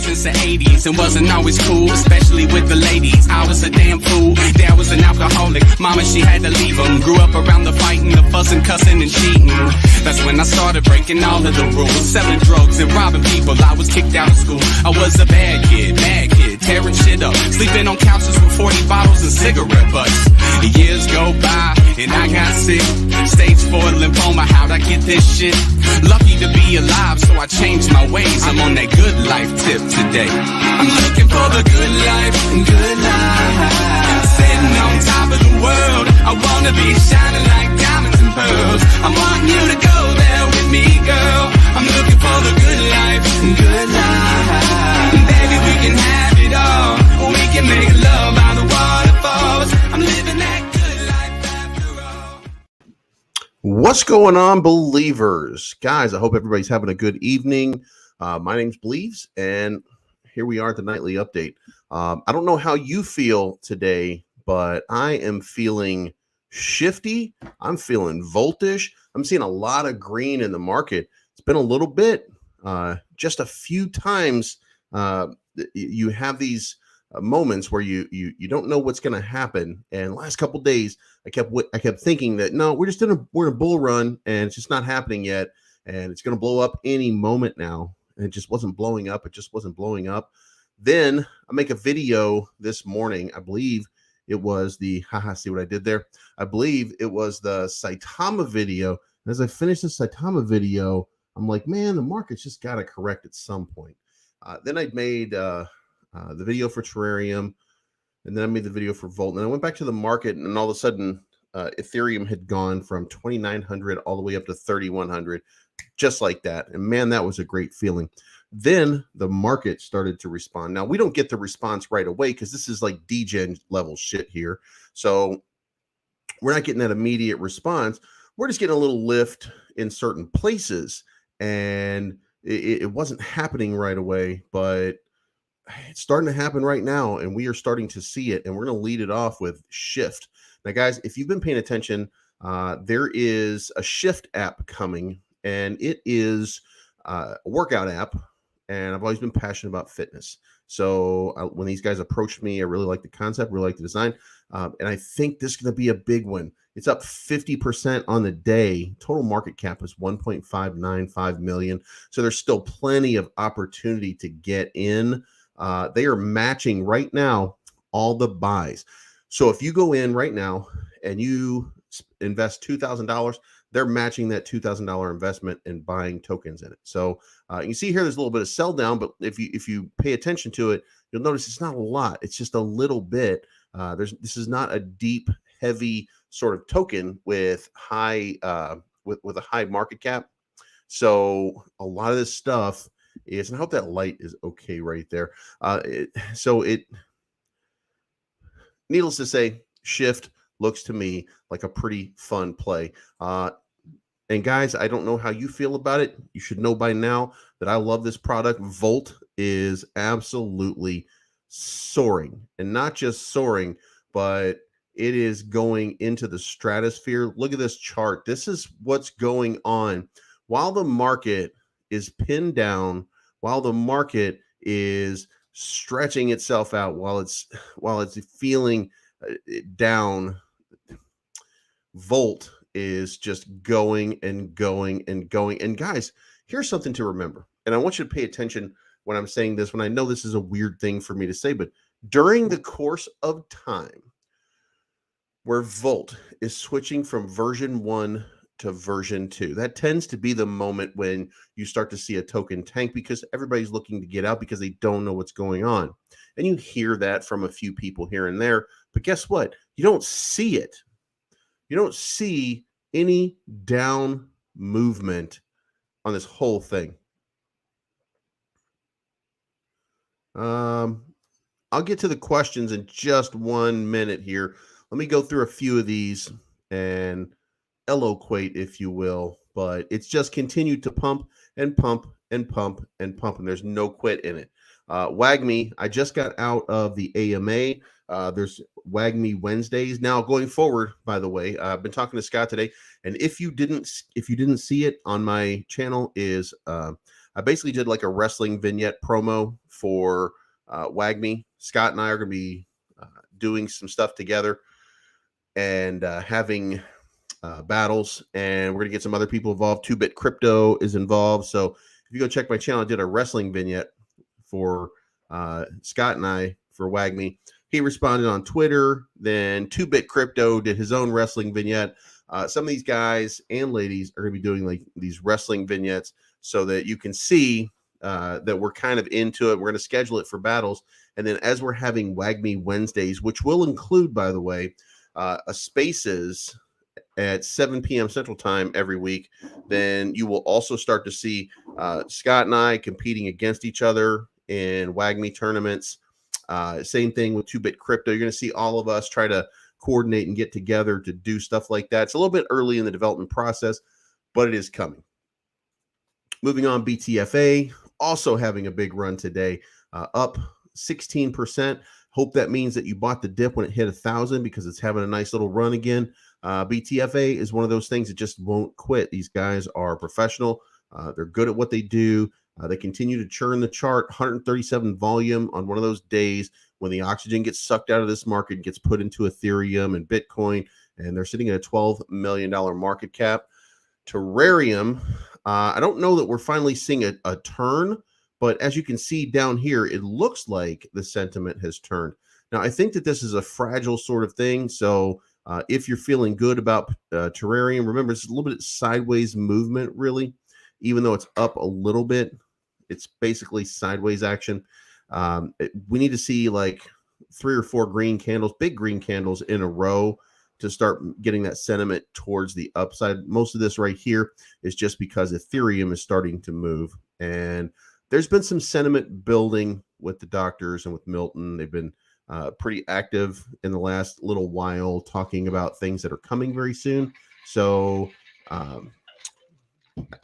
since the 80s and wasn't always cool, especially with the ladies. I was a damn fool. Dad was an alcoholic. Mama, she had to leave him. Grew up around the fighting, the fussing, cussing, and cheating. That's when I started breaking all of the rules, selling drugs and robbing people. I was kicked out of school. I was a bad kid, tearing shit up, sleeping on couches with 40 bottles and cigarette butts. The years go by and I got sick. Stage 4 lymphoma, how'd I get this shit? Lucky to be alive, so I changed my ways. I'm on that good life tip today. I'm looking for the good life, good life. Sitting on top of the world, I wanna be shining like diamonds and pearls. I want you to go there with me, girl. I'm looking for the good life, good life. Baby, we can have it all. We can make love by the waterfalls. I'm living that good life after all. What's going on, believers? Guys, I hope everybody's having a good evening. My name's Bleeves, and here we are at the nightly update. I don't know how you feel today, but I am feeling shifty. I'm feeling voltish. I'm seeing a lot of green in the market. It's been a little bit, just a few times. You have these moments where you don't know what's going to happen. And last couple days, I kept thinking that no, we're in a bull run, and it's just not happening yet, and it's going to blow up any moment now. And it just wasn't blowing up. It just wasn't blowing up. Then I make a video this morning. I believe it was the see what I did there. I believe it was the Saitama video. And as I finished the Saitama video, I'm like, man, the market's just got to correct at some point. Then I made the video for Terrarium, and then I made the video for Volt. And I went back to the market, and all of a sudden, Ethereum had gone from 2,900 all the way up to 3,100, just like that. And man, that was a great feeling. Then the market started to respond. Now, we don't get the response right away because this is like degen level shit here. So we're not getting that immediate response. We're just getting a little lift in certain places, and it wasn't happening right away, but it's starting to happen right now, and we are starting to see it, and we're going to lead it off with Shift. Now, guys, if you've been paying attention, there is a Shift app coming, and it is a workout app, and I've always been passionate about fitness. So when these guys approached me, I really like the concept, really like the design, and I think this is going to be a big one. It's up 50% on the day. Total market cap is 1.595 million. So there's still plenty of opportunity to get in. They are matching right now all the buys. So if you go in right now and you invest $2,000, they're matching that $2,000 investment and buying tokens in it. So you see here, there's a little bit of sell down, but if you pay attention to it, you'll notice it's not a lot. It's just a little bit. This is not a deep, heavy sort of token with high with a high market cap. So a lot of this stuff is, and I hope that light is okay right there. Needless to say, Shift looks to me like a pretty fun play. And guys, I don't know how you feel about it. You should know by now that I love this product. Volt is absolutely soaring, and not just soaring, but it is going into the stratosphere. Look at this chart. This is what's going on. While the market is pinned down, while the market is stretching itself out, while it's feeling down, Volt is just going and going and going. And guys, here's something to remember. And I want you to pay attention when I'm saying this, when I know this is a weird thing for me to say, but during the course of time, where Volt is switching from version 1 to version 2, that tends to be the moment when you start to see a token tank because everybody's looking to get out because they don't know what's going on. And you hear that from a few people here and there, but guess what? You don't see it. You don't see any down movement on this whole thing. I'll get to the questions in just 1 minute here. Let me go through a few of these and eloquate, if you will, but it's just continued to pump and pump and pump and pump, and there's no quit in it. Wagmi, I just got out of the AMA. There's Wagmi Wednesdays now going forward. By the way, I've been talking to Scott today, and if you didn't see it on my channel, is I basically did like a wrestling vignette promo for Wagmi. Scott and I are going to be doing some stuff together and having battles, and we're going to get some other people involved. 2-Bit Crypto is involved. So if you go check my channel, I did a wrestling vignette for Scott and I for Wagmi. He responded on Twitter. Then 2-Bit Crypto did his own wrestling vignette. Some of these guys and ladies are going to be doing like these wrestling vignettes so that you can see that we're kind of into it. We're going to schedule it for battles. And then as we're having Wagmi Wednesdays, which will include, by the way, a Spaces at 7 p.m. Central Time every week, then you will also start to see Scott and I competing against each other in Wagmi tournaments. Same thing with 2-Bit Crypto. You're going to see all of us try to coordinate and get together to do stuff like that. It's a little bit early in the development process, but it is coming. Moving on, BTFA also having a big run today, up 16%. Hope that means that you bought the dip when it hit 1,000 because it's having a nice little run again. BTFA is one of those things that just won't quit. These guys are professional. They're good at what they do. They continue to churn the chart. 137 volume on one of those days when the oxygen gets sucked out of this market, gets put into Ethereum and Bitcoin, and they're sitting at a $12 million market cap. Terrarium, I don't know that we're finally seeing a turn, but as you can see down here, it looks like the sentiment has turned. Now, I think that this is a fragile sort of thing, so if you're feeling good about Terrarium, remember, it's a little bit sideways movement, really. Even though it's up a little bit, it's basically sideways action. We need to see like 3 or 4 green candles, big green candles in a row to start getting that sentiment towards the upside. Most of this right here is just because Ethereum is starting to move. And there's been some sentiment building with the doctors and with Milton. They've been pretty active in the last little while talking about things that are coming very soon. So I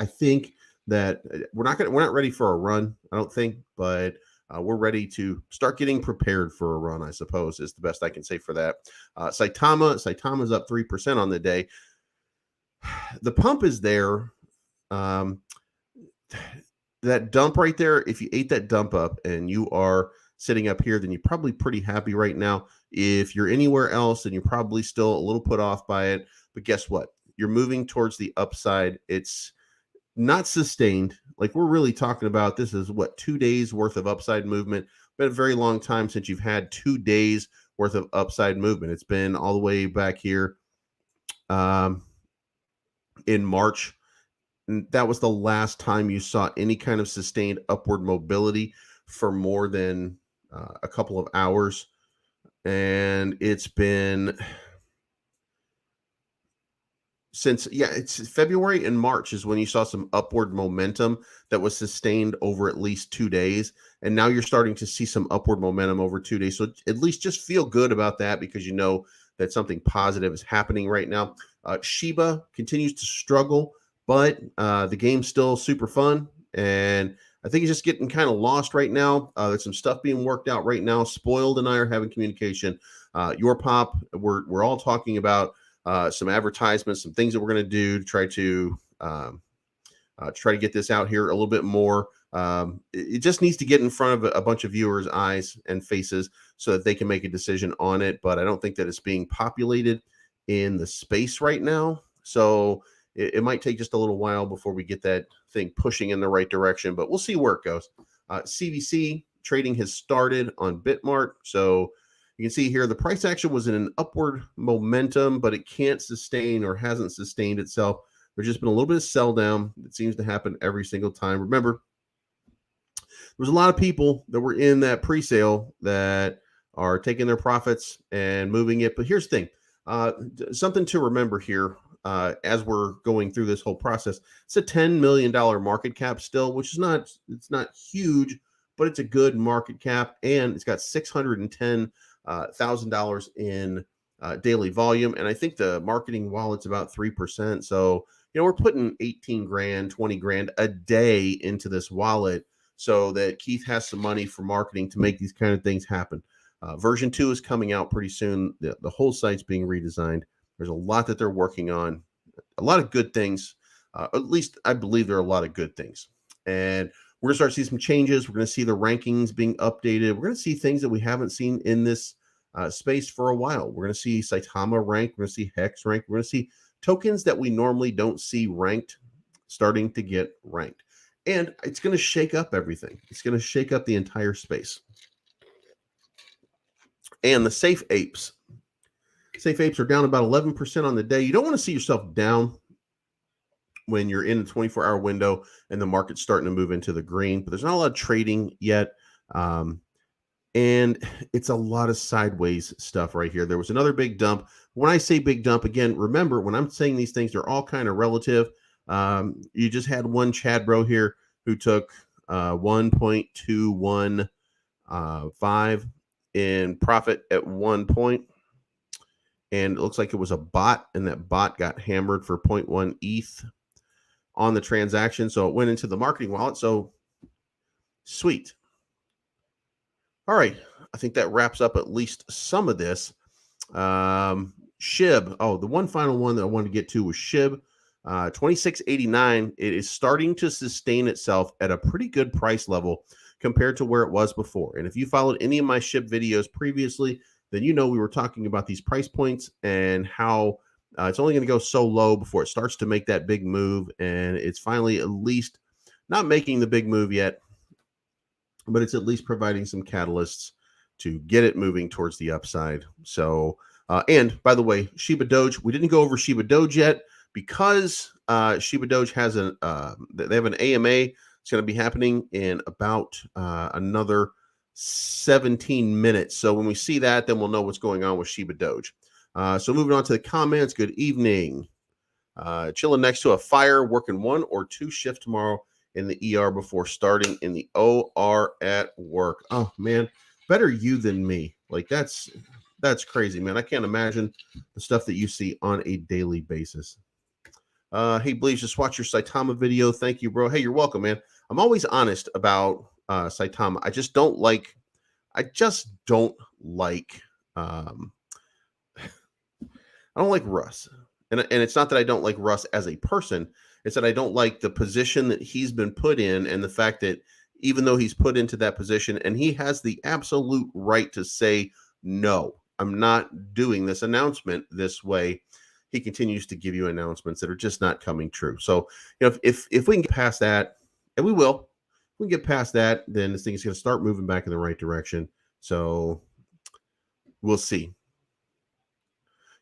think that we're not ready for a run, I don't think, but we're ready to start getting prepared for a run, I suppose, is the best I can say for that. Saitama's up 3% on the day. The pump is there. That dump right there, if you ate that dump up and you are sitting up here, then you're probably pretty happy right now. If you're anywhere else, then you're probably still a little put off by it. But guess what? You're moving towards the upside. It's not sustained. Like we're really talking about, this is what, 2 days worth of upside movement. Been a very long time since you've had 2 days worth of upside movement. It's been all the way back here in March. And that was the last time you saw any kind of sustained upward mobility for more than a couple of hours. And it's been since, it's February and March is when you saw some upward momentum that was sustained over at least 2 days. And now you're starting to see some upward momentum over 2 days. So at least just feel good about that because you know that something positive is happening right now. Shiba continues to struggle, but the game's still super fun. And I think it's just getting kind of lost right now. There's some stuff being worked out right now. Spoiled and I are having communication. Your Pop, we're all talking about some advertisements, some things that we're going to do to try to get this out here a little bit more. It just needs to get in front of a bunch of viewers' eyes and faces so that they can make a decision on it. But I don't think that it's being populated in the space right now. So it might take just a little while before we get that thing pushing in the right direction, but we'll see where it goes. CVC trading has started on Bitmart. So you can see here the price action was in an upward momentum, but it can't sustain or hasn't sustained itself. There's just been a little bit of sell down. It seems to happen every single time. Remember, there was a lot of people that were in that pre-sale that are taking their profits and moving it. But here's the thing, something to remember here as we're going through this whole process. It's a $10 million market cap still, which is it's not huge, but it's a good market cap, and it's got $610,000 in daily volume. And I think the marketing wallet's about 3%. So, we're putting 18 grand, 20 grand a day into this wallet so that Keith has some money for marketing to make these kind of things happen. Version 2 is coming out pretty soon. The whole site's being redesigned. There's a lot that they're working on, a lot of good things. At least I believe there are a lot of good things. And we're going to start to see some changes. We're going to see the rankings being updated. We're going to see things that we haven't seen in this space for a while. We're going to see Saitama ranked. We're going to see Hex ranked. We're going to see tokens that we normally don't see ranked starting to get ranked. And it's going to shake up everything. It's going to shake up the entire space. And the safe apes. Safe apes are down about 11% on the day. You don't want to see yourself down when you're in a 24-hour window and the market's starting to move into the green, but there's not a lot of trading yet. And it's a lot of sideways stuff right here. There was another big dump. When I say big dump, again, remember, when I'm saying these things, they're all kind of relative. You just had one Chad bro here who took 1.215 in profit at one point. And it looks like it was a bot, and that bot got hammered for 0.1 ETH on the transaction. So it went into the marketing wallet. So sweet. All right. I think that wraps up at least some of this. Shib. Oh, the one final one that I wanted to get to was Shib. 26.89. It is starting to sustain itself at a pretty good price level compared to where it was before. And if you followed any of my Shib videos previously, then you know we were talking about these price points and how it's only going to go so low before it starts to make that big move. And it's finally at least not making the big move yet, but it's at least providing some catalysts to get it moving towards the upside. So, and by the way, Shiba Doge, we didn't go over Shiba Doge yet because Shiba Doge has they have an AMA. It's going to be happening in about another 17 minutes. So when we see that, then we'll know what's going on with Shiba Doge. So moving on to the comments. Good evening. Chilling next to a fire, working 1 or 2 shifts tomorrow in the ER before starting in the OR at work. Oh man, better you than me. Like that's crazy, man. I can't imagine the stuff that you see on a daily basis. Hey, Bleeves, just watch your Saitama video. Thank you, bro. Hey, you're welcome, man. I'm always honest about Saitama. I don't like I don't like Russ. And it's not that I don't like Russ as a person. It's that I don't like the position that he's been put in, and the fact that even though he's put into that position and he has the absolute right to say, no, I'm not doing this announcement this way, he continues to give you announcements that are just not coming true. So, you know, if we can get past that, and we will, if we can get past that, then this thing is going to start moving back in the right direction. So we'll see.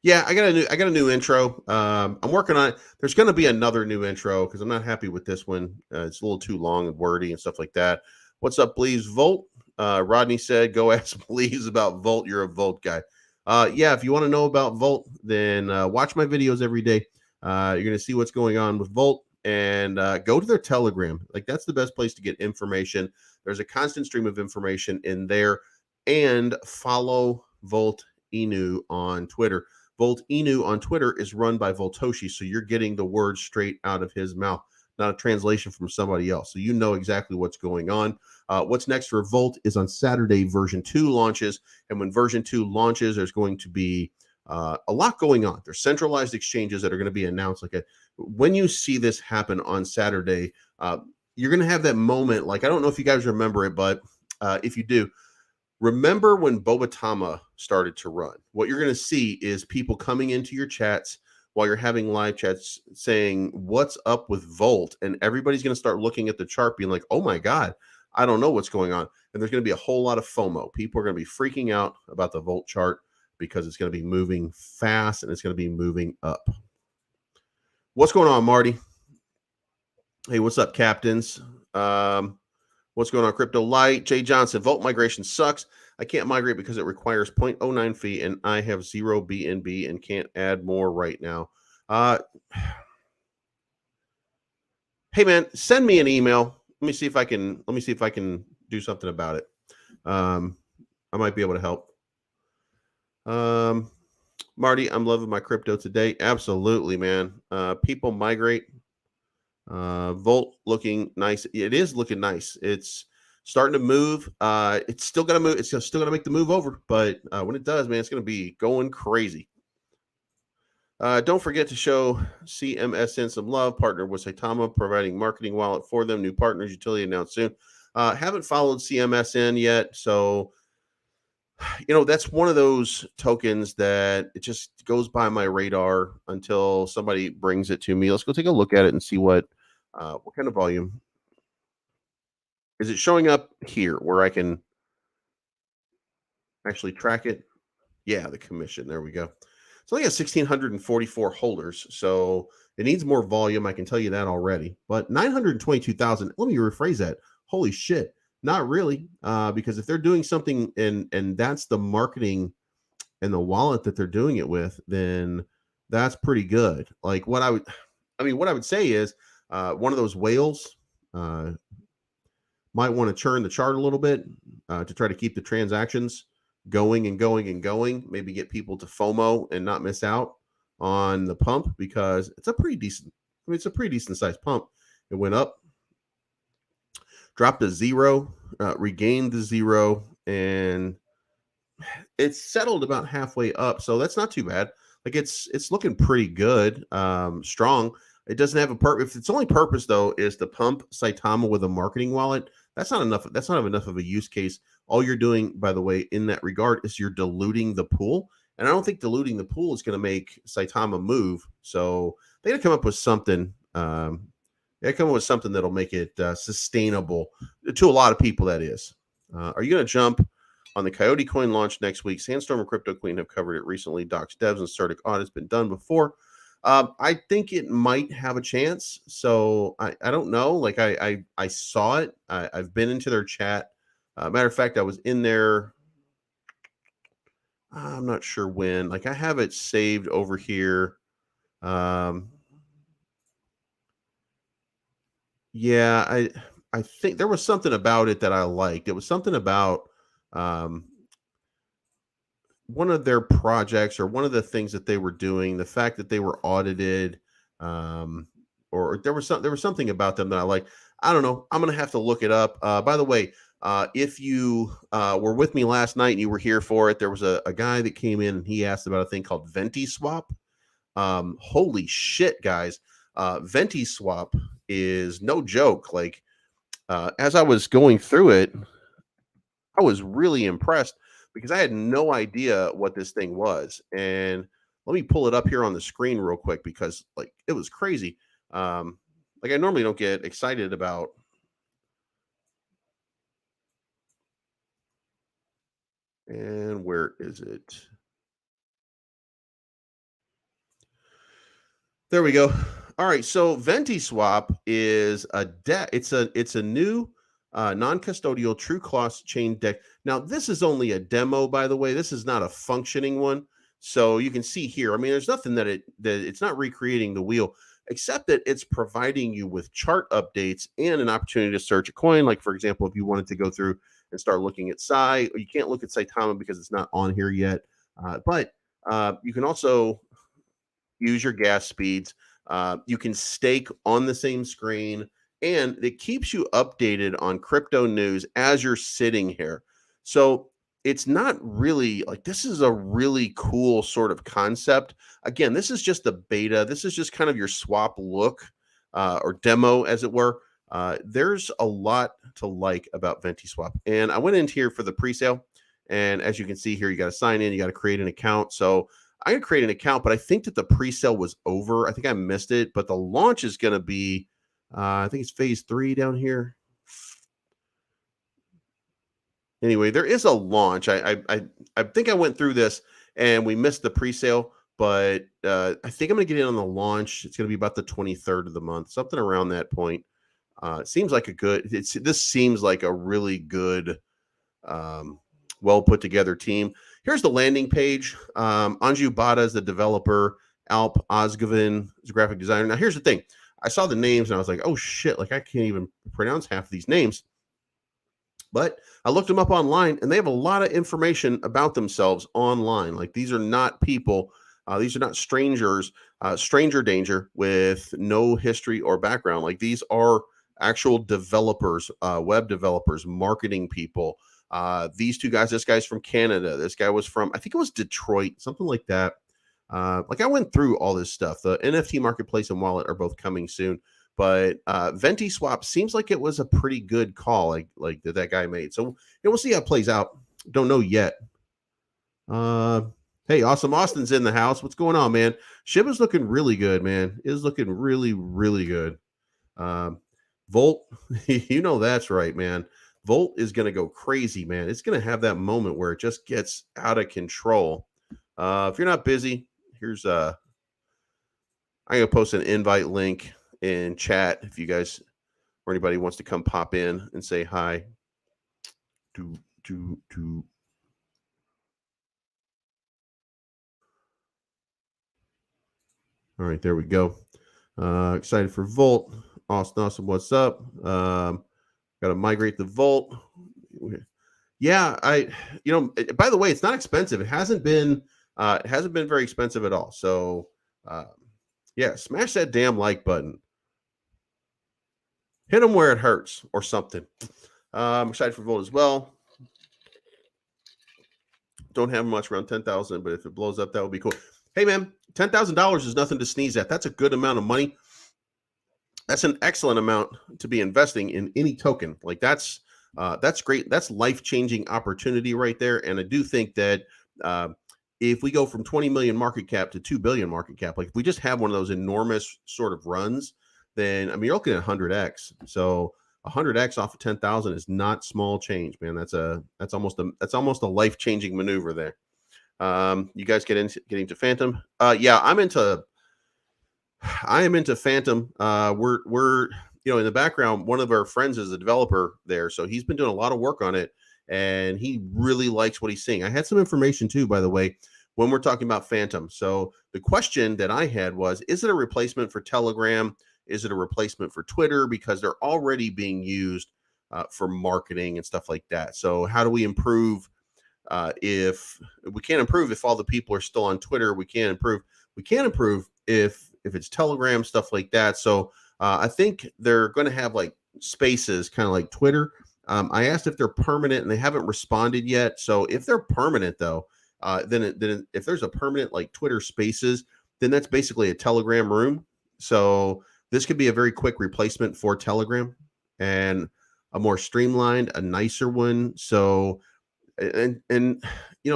Yeah, I got a new intro. I'm working on it. There's going to be another new intro because I'm not happy with this one. It's a little too long and wordy and stuff like that. What's up, Bleeves? Volt? Rodney said, go ask Bleeves about Volt. You're a Volt guy. Yeah, if you want to know about Volt, then watch my videos every day. You're going to see what's going on with Volt, and go to their Telegram. Like, that's the best place to get information. There's a constant stream of information in there, and follow Volt Inu on Twitter. Volt Inu on Twitter is run by Voltoshi, so you're getting the words straight out of his mouth, not a translation from somebody else. So you know exactly what's going on. What's next for Volt is on Saturday, version 2 launches. And when version 2 launches, there's going to be a lot going on. There's centralized exchanges that are going to be announced. When you see this happen on Saturday, you're going to have that moment. Like, I don't know if you guys remember it, but if you do, remember when Bobatama started to run. What you're going to see is people coming into your chats while you're having live chats saying, what's up with Volt? And everybody's going to start looking at the chart being like, oh my God, I don't know what's going on. And there's going to be a whole lot of FOMO. People are going to be freaking out about the Volt chart because it's going to be moving fast and it's going to be moving up. What's going on, Marty? Hey, what's up, captains? What's going on, Crypto Light? Jay Johnson, Volt migration sucks. I can't migrate because it requires 0.09 fee, and I have 0 BNB and can't add more right now. Hey man, send me an email. Let me see if I can do something about it. I might be able to help. Marty, I'm loving my crypto today. Absolutely, man. People migrate. Volt looking nice. It is looking nice. It's starting to move. It's still gonna move. It's still gonna make the move over, but when it does, man, it's gonna be going crazy. Don't forget to show CMSN some love. Partner with Saitama, providing marketing wallet for them. New partners, utility announced soon. Haven't followed CMSN yet, so that's one of those tokens that it just goes by my radar until somebody brings it to me. Let's go take a look at it and see what kind of volume is it showing up here where I can actually track it. Yeah, the commission. There we go. It's only got 1,644 holders, so it needs more volume. I can tell you that already. But 922,000. Let me rephrase that. Holy shit! Not really, because if they're doing something and that's the marketing and the wallet that they're doing it with, then that's pretty good. Like what I would say is one of those whales might want to churn the chart a little bit to try to keep the transactions going and going and going, maybe get people to FOMO and not miss out on the pump, because it's a pretty decent sized pump. It went up, dropped to zero, regained the zero, and it's settled about halfway up. So that's not too bad. Like it's looking pretty good, strong. It doesn't have a purpose. If its only purpose though is to pump Saitama with a marketing wallet, that's not enough. That's not enough of a use case. All you're doing, by the way, in that regard, is you're diluting the pool. And I don't think diluting the pool is going to make Saitama move. So they got to come up with something. They come up with something that'll make it sustainable to a lot of people. That is. Are you going to jump on the Coyote coin launch next week? Sandstorm and Crypto Queen have covered it recently. Docs, devs, and Startic audits been done before. I think it might have a chance. So I don't know. Like I saw it. I've been into their chat. Matter of fact, I was in there. I'm not sure when. Like I have it saved over here. Yeah, I think there was something about it that I liked. It was something about one of their projects or one of the things that they were doing, the fact that they were audited, or there was something about them that I like. I don't know. I'm gonna have to look it up. By the way, if you were with me last night and you were here for it, there was a guy that came in and he asked about a thing called Venti swap. Holy shit, guys! Venti swap is no joke. Like as I was going through it, I was really impressed because I had no idea what this thing was. And let me pull it up here on the screen real quick because like it was crazy. Like I normally don't get excited about and where is it? There we go. All right, so Venti Swap is a deck. It's a new non-custodial true cross chain deck. Now, this is only a demo, by the way. This is not a functioning one. So you can see here. I mean, there's nothing that it's not recreating the wheel, except that it's providing you with chart updates and an opportunity to search a coin. Like for example, if you wanted to go through and start looking at Sai, you can't look at Saitama because it's not on here yet. But you can also use your gas speeds. You can stake on the same screen, and it keeps you updated on crypto news as you're sitting here. So it's not really like this is a really cool sort of concept. Again, this is just the beta. This is just kind of your swap look or demo, as it were. There's a lot to like about Venti Swap. And I went in here for the pre-sale. And as you can see here, you got to sign in, you got to create an account. So I can create an account, but I think that the pre-sale was over. I think I missed it, but the launch is going to be, I think it's phase 3 down here. Anyway, there is a launch. I think I went through this and we missed the pre-sale, but I think I'm going to get in on the launch. It's going to be about the 23rd of the month, something around that point. It seems like this seems like a really good, well put together team. Here's the landing page. Anju Bada is the developer. Alp Ozgavin is a graphic designer. Now, here's the thing. I saw the names and I was like, oh shit, like I can't even pronounce half of these names. But I looked them up online and they have a lot of information about themselves online. Like these are not people, these are not strangers, stranger danger with no history or background. Like these are actual developers, web developers, marketing people. These two guys, this guy's from Canada. This guy was from, I think it was Detroit, something like that. Like I went through all this stuff. The NFT marketplace and wallet are both coming soon, but Venti swap seems like it was a pretty good call, like that guy made. So we'll see how it plays out. Don't know yet. Hey, Awesome Austin's in the house. What's going on, man? Shiba's looking really good, man. Is looking really, really good. Volt, you know that's right, man. Volt is going to go crazy, man. It's going to have that moment where it just gets out of control. If you're not busy, here's I'm going to post an invite link in chat if you guys or anybody wants to come pop in and say hi. All right, there we go. Excited for Volt. Awesome, what's up? Got to migrate the Volt. Yeah, by the way, it's not expensive. It hasn't been very expensive at all. So, yeah, smash that damn like button. Hit them where it hurts or something. I'm excited for Volt as well. Don't have much, around 10,000, but if it blows up, that would be cool. Hey, man, $10,000 is nothing to sneeze at. That's a good amount of money. That's an excellent amount to be investing in any token. Like that's great. That's life-changing opportunity right there. And I do think that if we go from 20 million market cap to 2 billion market cap, like if we just have one of those enormous sort of runs, then I mean you're looking at 100x. So 100x off of 10,000 is not small change, man. That's almost a life-changing maneuver there. You guys get into Phantom? Yeah, I am into Phantom. We're in the background, one of our friends is a developer there, so he's been doing a lot of work on it, and he really likes what he's seeing. I had some information too, by the way, when we're talking about Phantom. So the question that I had was, is it a replacement for Telegram? Is it a replacement for Twitter? Because they're already being used for marketing and stuff like that. So how do we improve? If we can't improve if all the people are still on Twitter, we can't improve if it's Telegram, stuff like that. So I think they're going to have like spaces, kind of like Twitter. I asked if they're permanent, and they haven't responded yet. So if they're permanent, though, then if there's a permanent like Twitter Spaces, then that's basically a Telegram room. So this could be a very quick replacement for Telegram, and a more streamlined, a nicer one. So and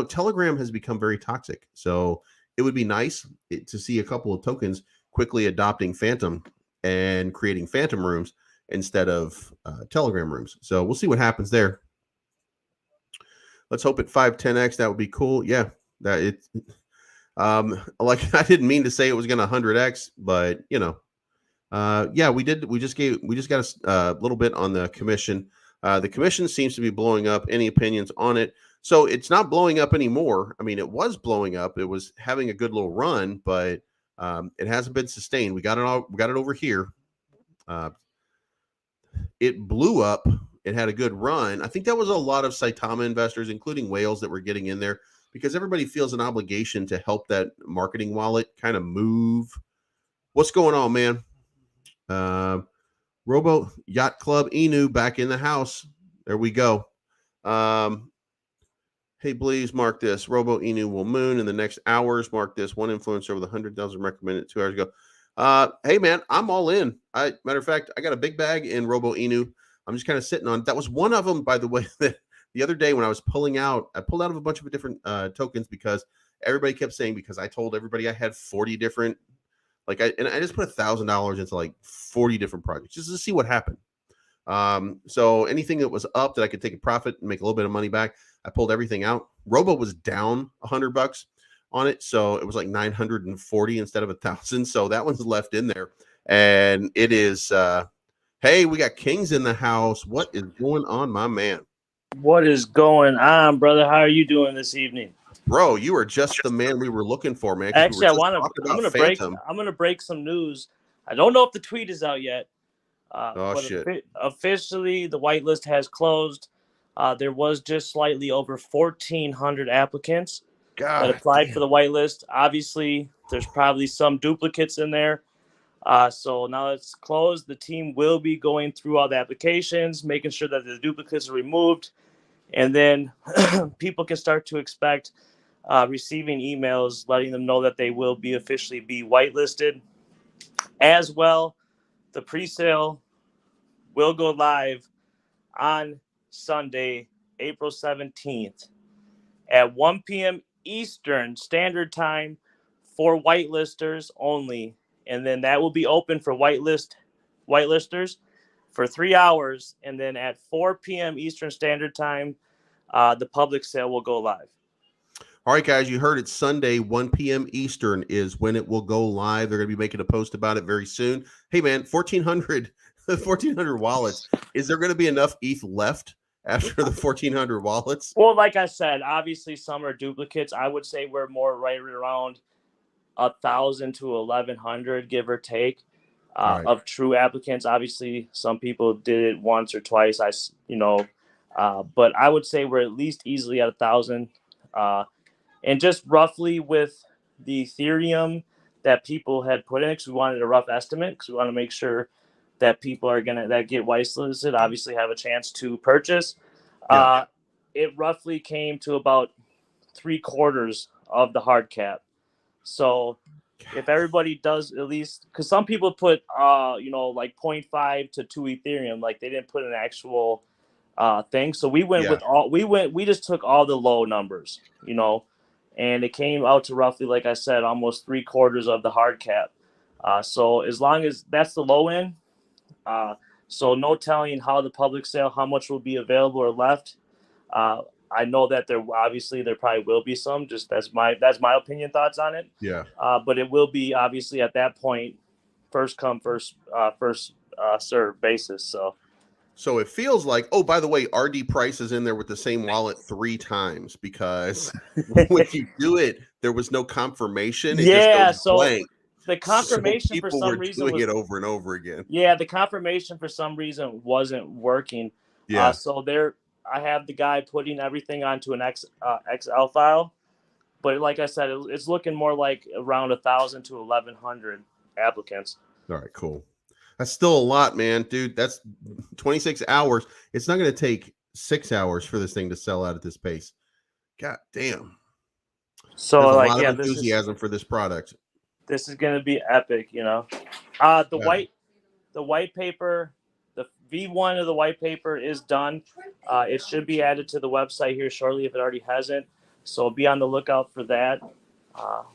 Telegram has become very toxic. So it would be nice to see a couple of tokens quickly adopting Phantom and creating Phantom rooms instead of Telegram rooms. So we'll see what happens there. Let's hope at 5-10x. That would be cool. Yeah, that it. Like I didn't mean to say it was going to 100x, but yeah, we did. We just got a little bit on the commission. The commission seems to be blowing up. Any opinions on it? So it's not blowing up anymore. I mean, it was blowing up. It was having a good little run, but it hasn't been sustained. We got it over here. It blew up. It had a good run. I think that was a lot of Saitama investors, including whales, that were getting in there because everybody feels an obligation to help that marketing wallet kind of move. What's going on, man? Robo Yacht Club Inu back in the house. There we go. Hey, Bleeves, mark this. Robo Inu will moon in the next hours. Mark this. One influencer with 100,000 recommended 2 hours ago. Hey, man, I'm all in. Matter of fact, I got a big bag in Robo Inu. I'm just kind of sitting on. That was one of them, by the way, that the other day when I was pulling out, I pulled out of a bunch of different tokens because everybody kept saying, because I told everybody I had 40 different, like I just put $1,000 into like 40 different projects just to see what happened. So anything that was up that I could take a profit and make a little bit of money back, I pulled everything out. Robo was down $100 on it, so it was like 940 instead of 1,000. So that one's left in there, and it is. Hey, we got Kings in the house. What is going on, my man? What is going on, brother? How are you doing this evening? Bro, you are just the man we were looking for, man. Actually, I'm gonna break some news. I don't know if the tweet is out yet. But shit. Officially, the whitelist has closed. There was just slightly over 1,400 applicants that applied for the whitelist. Obviously, there's probably some duplicates in there. So now it's closed. The team will be going through all the applications, making sure that the duplicates are removed, and then people can start to expect receiving emails letting them know that they will be officially be whitelisted. As well, the pre-sale will go live on Sunday, April 17th at 1 p.m. Eastern Standard Time for whitelisters only. And then that will be open for whitelisters for 3 hours. And then at 4 p.m. Eastern Standard Time, the public sale will go live. All right, guys, you heard it. Sunday, 1 p.m. Eastern is when it will go live. They're going to be making a post about it very soon. Hey, man, 1,400 wallets. Is there going to be enough ETH left after the 1,400 wallets? Well, like I said, obviously some are duplicates. I would say we're more right around 1,000 to 1,100, give or take, Right. of true applicants. Obviously, some people did it once or twice. But I would say we're at least easily at 1,000. And just roughly with the Ethereum that people had put in, because we wanted a rough estimate, because we want to make sure that people are that get whitelisted obviously have a chance to purchase. Yeah. It roughly came to about 3/4 of the hard cap. So if everybody does at least, because some people put like 0.5 to 2 Ethereum, like they didn't put an actual thing. So we went with we just took all the low numbers, and it came out to roughly, like I said, almost 3/4 of the hard cap. So as long as that's the low end, so no telling how the public sale, how much will be available or left. I know that there probably will be some. Just that's my opinion, thoughts on it. Yeah. But it will be obviously at that point, first come first serve basis. So it feels like, oh, by the way, RD Price is in there with the same wallet 3 times because when you do it, there was no confirmation. It just goes blank. The confirmation so for some reason doing it over and over again. Yeah, the confirmation for some reason wasn't working. Yeah. So I have the guy putting everything onto an XL file, but like I said, it's looking more like around 1,000 to 1,100 applicants. All right, cool. That's still a lot, man, dude. That's 26 hours. It's not going to take 6 hours for this thing to sell out at this pace. God damn. So there's a lot of enthusiasm for this product. This is going to be epic, The white paper, the V1 of the white paper is done. It should be added to the website here shortly if it already hasn't. So be on the lookout for that.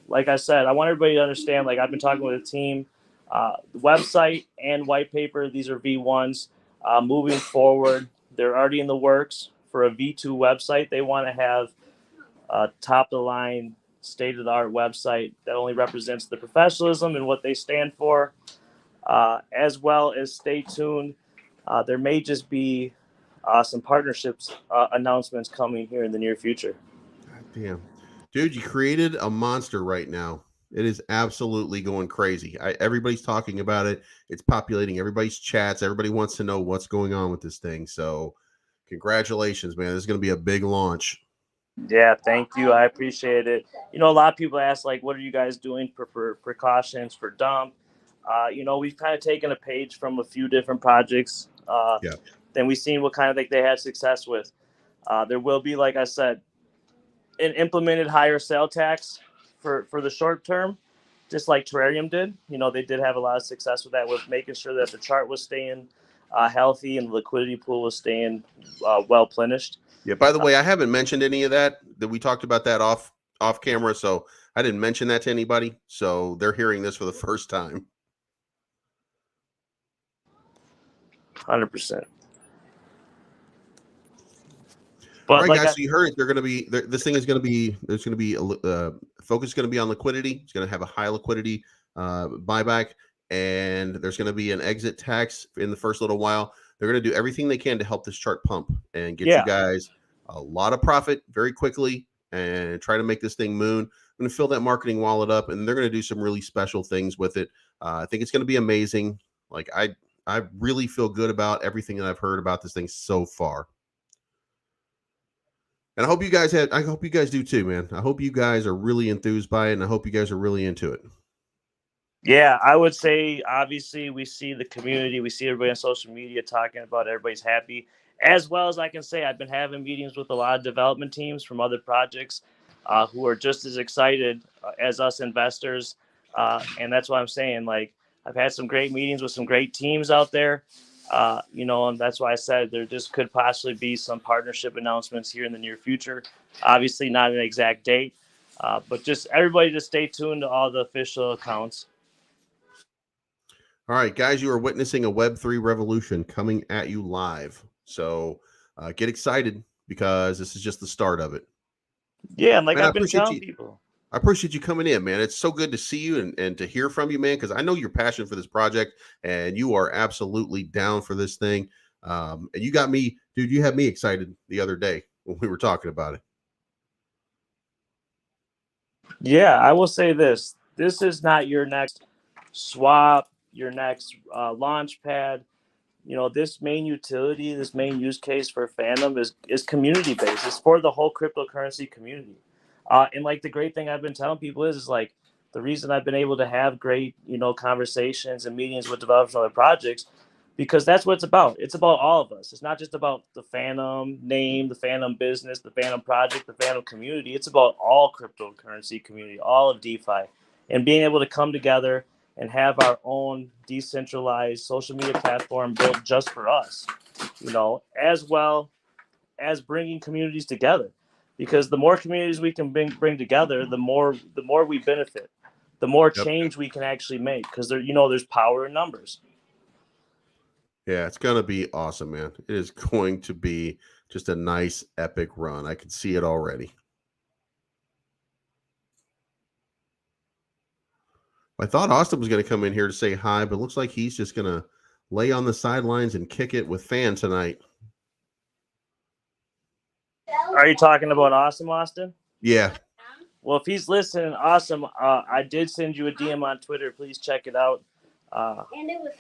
Like I said, I want everybody to understand, like I've been talking with the team, the website and white paper, these are V1s. Moving forward, they're already in the works for a V2 website. They want to have a top-of-the-line, state-of-the-art website that only represents the professionalism and what they stand for, as well as stay tuned. There may just be some partnerships announcements coming here in the near future. God damn. Dude, you created a monster right now. It is absolutely going crazy. Everybody's talking about it. It's populating everybody's chats. Everybody wants to know what's going on with this thing. So congratulations, man. This is going to be a big launch. Yeah, thank you. I appreciate it. A lot of people ask, like, what are you guys doing for precautions for dump? We've kind of taken a page from a few different projects. Then we've seen what kind of they had success with. There will be, like I said, an implemented higher sale tax for the short term, just like Terrarium did. They did have a lot of success with that, with making sure that the chart was staying healthy and the liquidity pool was staying well plenished. Yeah, by the way, I haven't mentioned any of that we talked about that off camera, so I didn't mention that to anybody. So they're hearing this for the first time. 100%. But all right, guys, so you heard it. They're going to be this thing is going to be there's going to be focus going to be on liquidity. It's going to have a high liquidity buyback, and there's going to be an exit tax in the first little while. They're going to do everything they can to help this chart pump and get you guys a lot of profit very quickly and try to make this thing moon. I'm going to fill that marketing wallet up, and they're going to do some really special things with it. I think it's going to be amazing. Like I really feel good about everything that I've heard about this thing so far. And I hope you guys do too, man. I hope you guys are really enthused by it, and I hope you guys are really into it. Yeah, I would say, obviously, we see the community, we see everybody on social media talking about it. Everybody's happy. As well as I can say, I've been having meetings with a lot of development teams from other projects. who are just as excited as us investors. And that's why I'm saying, like, I've had some great meetings with some great teams out there. And that's why I said there just could possibly be some partnership announcements here in the near future. Obviously, not an exact date, but just everybody just stay tuned to all the official accounts. All right, guys, you are witnessing a Web3 revolution coming at you live. So get excited because this is just the start of it. Yeah, and like Man, I've been telling people. I appreciate you coming in, man. It's so good to see you and to hear from you, man, because I know your passion for this project and you are absolutely down for this thing. And you got me, dude, you had me excited the other day when we were talking about it. Yeah, I will say this. This is not your next swap, your next Launchpad. This main utility, this main use case for fandom is community based. It's for the whole cryptocurrency community. And like the great thing I've been telling people is like the reason I've been able to have great, conversations and meetings with developers on other projects, because that's what it's about. It's about all of us. It's not just about the fandom name, the fandom business, the fandom project, the fandom community. It's about all cryptocurrency community, all of DeFi, and being able to come together and have our own decentralized social media platform built just for us, as well as bringing communities together. Because the more communities we can bring together, the more we benefit, the more change we can actually make. Because there's power in numbers. Yeah, it's going to be awesome, man. It is going to be just a nice, epic run. I can see it already. I thought Austin was going to come in here to say hi, but it looks like he's just going to lay on the sidelines and kick it with Fan tonight. Are you talking about Austin? Yeah. Well, if he's listening, awesome. I did send you a DM on Twitter. Please check it out.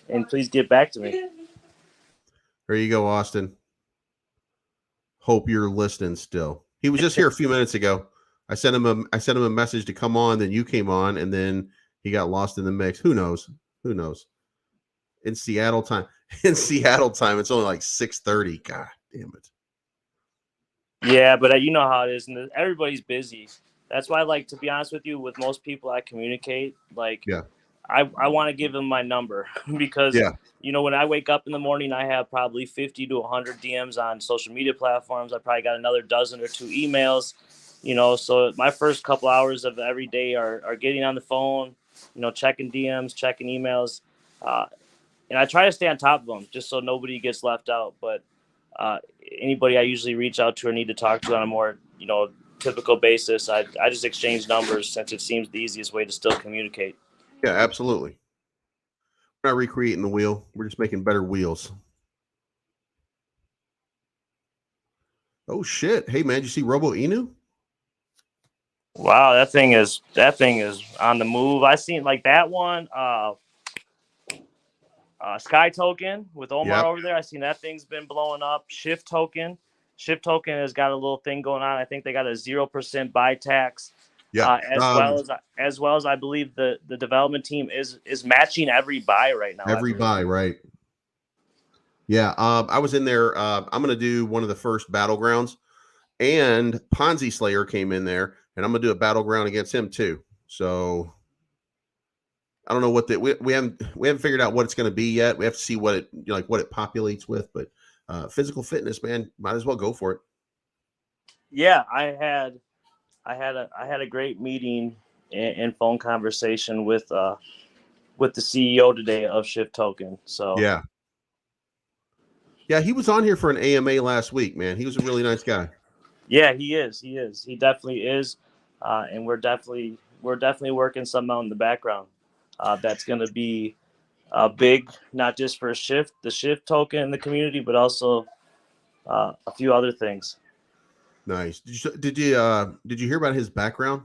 And please get back to me. There you go, Austin. Hope you're listening still. He was just here a few minutes ago. I sent him a message to come on, then you came on, and then he got lost in the mix. Who knows? In Seattle time, it's only like 6:30. God damn it. Yeah, but you know how it is, and everybody's busy. That's why, like, to be honest with you, with most people I communicate, like, yeah. I want to give them my number because, when I wake up in the morning, I have probably 50 to 100 DMs on social media platforms. I probably got another dozen or two emails, so my first couple hours of every day are getting on the phone, checking DMs, checking emails. And I try to stay on top of them just so nobody gets left out. But anybody I usually reach out to or need to talk to on a more, typical basis, I just exchange numbers since it seems the easiest way to still communicate. Yeah, absolutely. We're not recreating the wheel. We're just making better wheels. Oh shit! Hey man, did you see Robo Inu? Wow, that thing is on the move. I seen like that one. Sky Token with Omar over there. I seen that thing's been blowing up. Shift Token has got a little thing going on. I think they got a 0% buy tax. Yeah. As well as I believe the development team is matching every buy right now. Every buy, right? Yeah. I was in there. I'm gonna do one of the first battlegrounds, and Ponzi Slayer came in there, and I'm gonna do a battleground against him too. So I don't know what we haven't figured out what it's going to be yet. We have to see what it what it populates with, but physical fitness, man, might as well go for it. Yeah, I had a great meeting and phone conversation with the CEO today of Shift Token. So yeah, he was on here for an AMA last week, man. He was a really nice guy. Yeah, he is. He definitely is, and we're definitely working something out in the background. That's going to be big, not just for the Shift token in the community, but also a few other things. Nice. Did you hear about his background?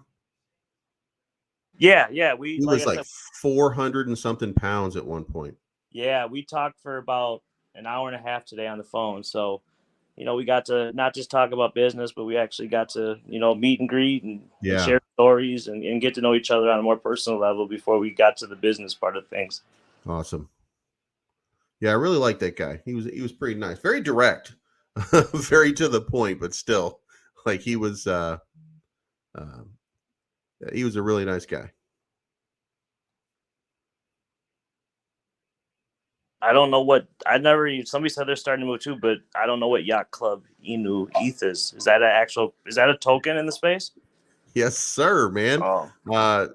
Yeah. He was like 400 and something pounds at one point. Yeah, we talked for about an hour and a half today on the phone. So, we got to not just talk about business, but we actually got to, meet and greet and share stories and get to know each other on a more personal level before we got to the business part of things. Awesome. Yeah, I really like that guy. He was pretty nice. Very direct. Very to the point, but still, like he was he was a really nice guy. I don't know somebody said they're starting to move too, but I don't know what Yacht Club Inu ETH is. Is that a token in the space? Yes, sir, man. Oh. I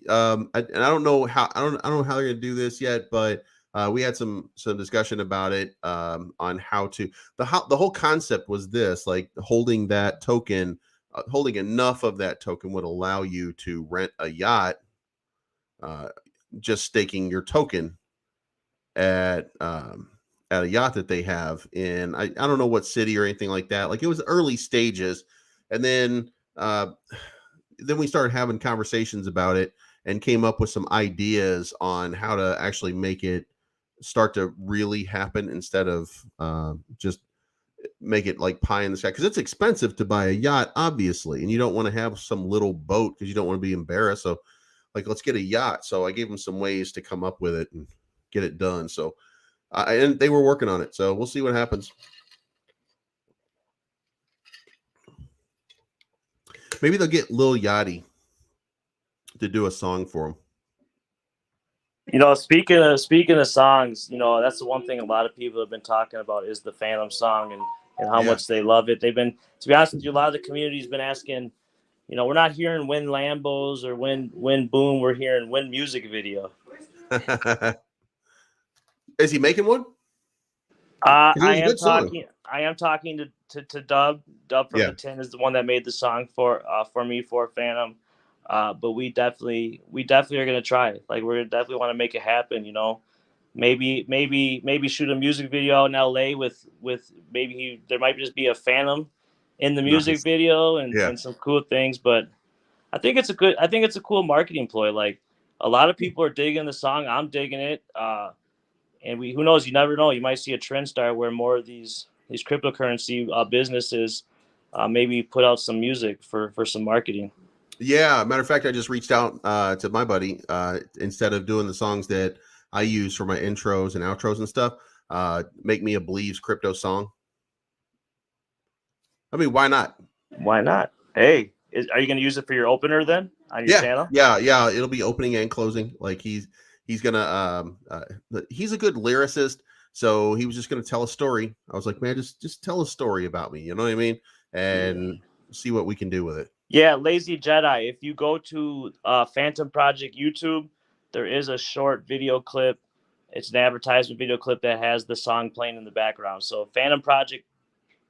don't know how they're gonna do this yet, but we had some discussion about it on how to the whole concept was this, like holding that token, holding enough of that token would allow you to rent a yacht, just staking your token at a yacht that they have in I don't know what city or anything like that. Like it was early stages, and then we started having conversations about it and came up with some ideas on how to actually make it start to really happen instead of just make it like pie in the sky, because it's expensive to buy a yacht, obviously, and you don't want to have some little boat because you don't want to be embarrassed. So like, let's get a yacht. So I gave them some ways to come up with it and get it done. So and they were working on it, so we'll see what happens. Maybe they'll get Lil Yachty to do a song for them. Speaking of songs, that's the one thing a lot of people have been talking about is the Phantom song and how much they love it. They've been, to be honest with you, a lot of the community's been asking, we're not hearing Win Lambos or Win Boom, we're hearing Win music video. Is he making one? I am talking to Dub. Dub from the 10 is the one that made the song for me for Phantom. But we definitely are gonna try it. Like we're definitely want to make it happen. Maybe shoot a music video in LA with maybe there might just be a Phantom in the music video and some cool things. But I think it's a cool marketing ploy. Like a lot of people are digging the song. I'm digging it. And who knows? You never know. You might see a trend start where more of these cryptocurrency businesses maybe put out some music for some marketing. Yeah, matter of fact, I just reached out to my buddy. Instead of doing the songs that I use for my intros and outros and stuff, make me a Bleeves crypto song. I mean, why not? Why not? Hey, are you going to use it for your opener then on your channel? Yeah. It'll be opening and closing. Like he's gonna he's a good lyricist, so he was just gonna tell a story. I was like, man, just tell a story about me. You know what I mean? And see what we can do with it. Yeah, Lazy Jedi. If you go to Phantom Project YouTube, there is a short video clip. It's an advertisement video clip that has the song playing in the background. So Phantom Project,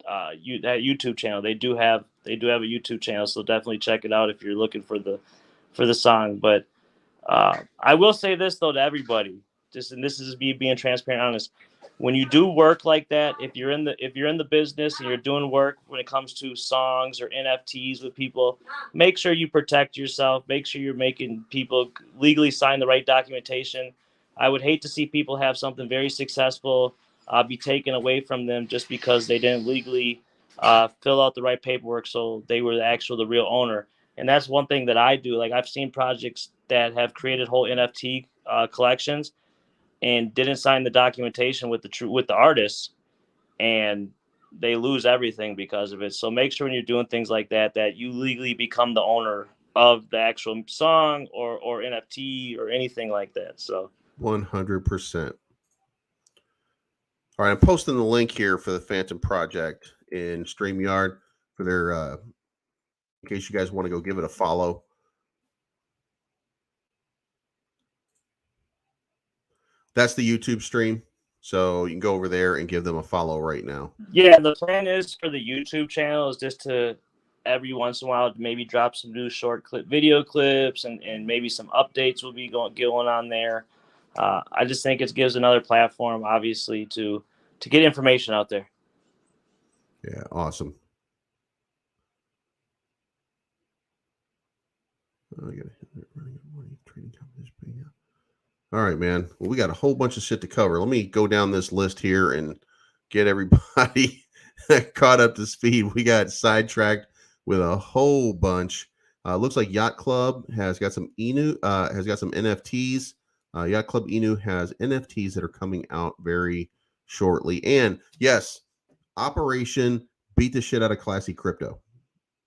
that YouTube channel, they do have a YouTube channel. So definitely check it out if you're looking for the song. But I will say this though to everybody, and this is me being transparent, honest. When you do work like that, if you're in the business and you're doing work when it comes to songs or NFTs with people, make sure you protect yourself. Make sure you're making people legally sign the right documentation. I would hate to see people have something very successful be taken away from them just because they didn't legally fill out the right paperwork, so they were the real owner. And that's one thing that I do. Like I've seen projects that have created whole NFT collections and didn't sign the documentation with the artists, and they lose everything because of it. So make sure when you're doing things like that you legally become the owner of the actual song or NFT or anything like that. So 100%. All right, I'm posting the link here for the Phantom Project in StreamYard for their in case you guys want to go give it a follow. That's the YouTube stream. So you can go over there and give them a follow right now. Yeah, the plan is for the YouTube channel is just to every once in a while maybe drop some new short video clips and maybe some updates will be going on there. I just think it gives another platform, obviously, to get information out there. Yeah, awesome. All right, man. Well, we got a whole bunch of shit to cover. Let me go down this list here and get everybody caught up to speed. We got sidetracked with a whole bunch. Looks like Yacht Club has got some has got some NFTs. Yacht Club Inu has NFTs that are coming out very shortly. And yes, Operation Beat the Shit Out of Classy Crypto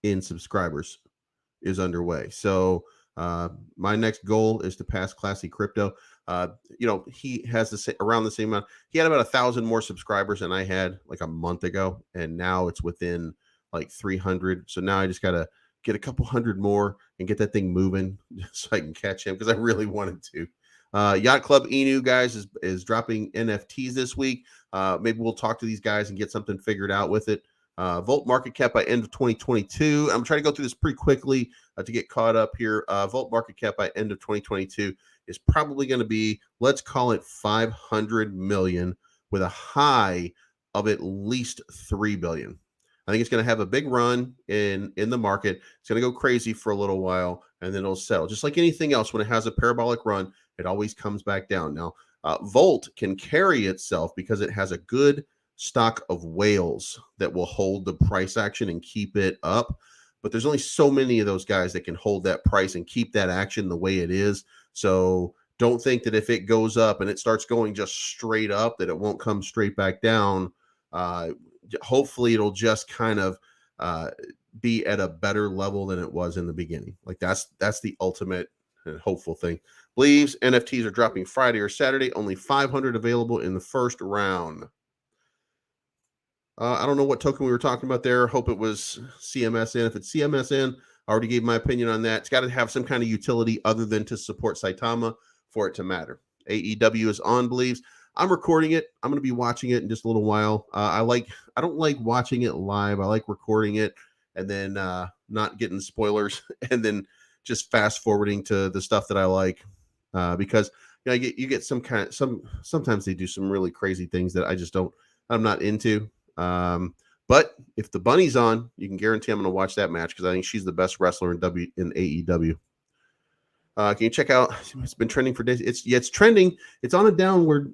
in subscribers. is underway. So my next goal is to pass Classy Crypto. He has around the same amount. He had about 1,000 more subscribers than I had like a month ago, and now it's within like 300. So now I just gotta get a couple hundred more and get that thing moving so I can catch him, because I really wanted to. Yacht Club Inu, guys, is dropping NFTs this week. Maybe we'll talk to these guys and get something figured out with it. Volt market cap by end of 2022. I'm trying to go through this pretty quickly to get caught up here. Volt market cap by end of 2022 is probably going to be, let's call it 500 million, with a high of at least 3 billion. I think it's going to have a big run in the market. It's going to go crazy for a little while, and then it'll settle. Just like anything else, when it has a parabolic run, it always comes back down. Now, Volt can carry itself because it has a good stock of whales that will hold the price action and keep it up. But there's only so many of those guys that can hold that price and keep that action the way it is. So don't think that if it goes up and it starts going just straight up, that it won't come straight back down. Hopefully it'll just kind of be at a better level than it was in the beginning. Like that's the ultimate and hopeful thing. Bleeves NFTs are dropping Friday or Saturday. Only 500 available in the first round. I don't know what token we were talking about there. Hope it was CMSN. If it's CMSN, I already gave my opinion on that. It's got to have some kind of utility other than to support Saitama for it to matter. AEW is on Bleeves. I'm recording it. I'm going to be watching it in just a little while. I don't like watching it live. I like recording it and then not getting spoilers and then just fast forwarding to the stuff that I like, because you get sometimes they do some really crazy things that I'm not into. But if the bunny's on, you can guarantee I'm going to watch that match, because I think she's the best wrestler in AEW. Can you check out? It's been trending for days. It's trending. It's on a downward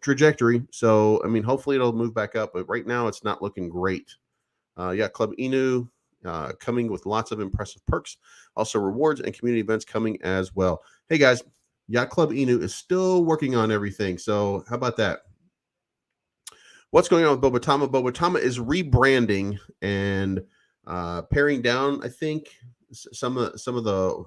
trajectory. So I mean, hopefully it'll move back up. But right now, it's not looking great. Yacht Club Inu coming with lots of impressive perks, also rewards and community events coming as well. Hey guys, Yacht Club Inu is still working on everything. So how about that? What's going on with Bobotama? Bobotama is rebranding and paring down, I think, some of the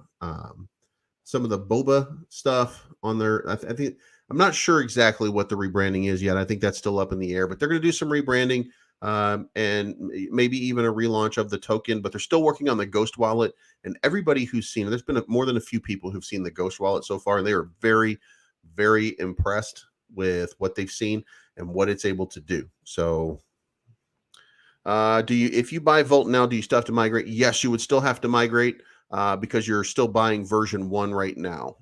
boba stuff on their. I think I'm not sure exactly what the rebranding is yet. I think that's still up in the air, but they're going to do some rebranding and maybe even a relaunch of the token. But they're still working on the Ghost Wallet. And everybody who's seen it, there's been more than a few people who've seen the Ghost Wallet so far, and they are very, very impressed with what they've seen and what it's able to do. So if you buy Volt now, do you still have to migrate? Yes, you would still have to migrate because you're still buying version 1 right now.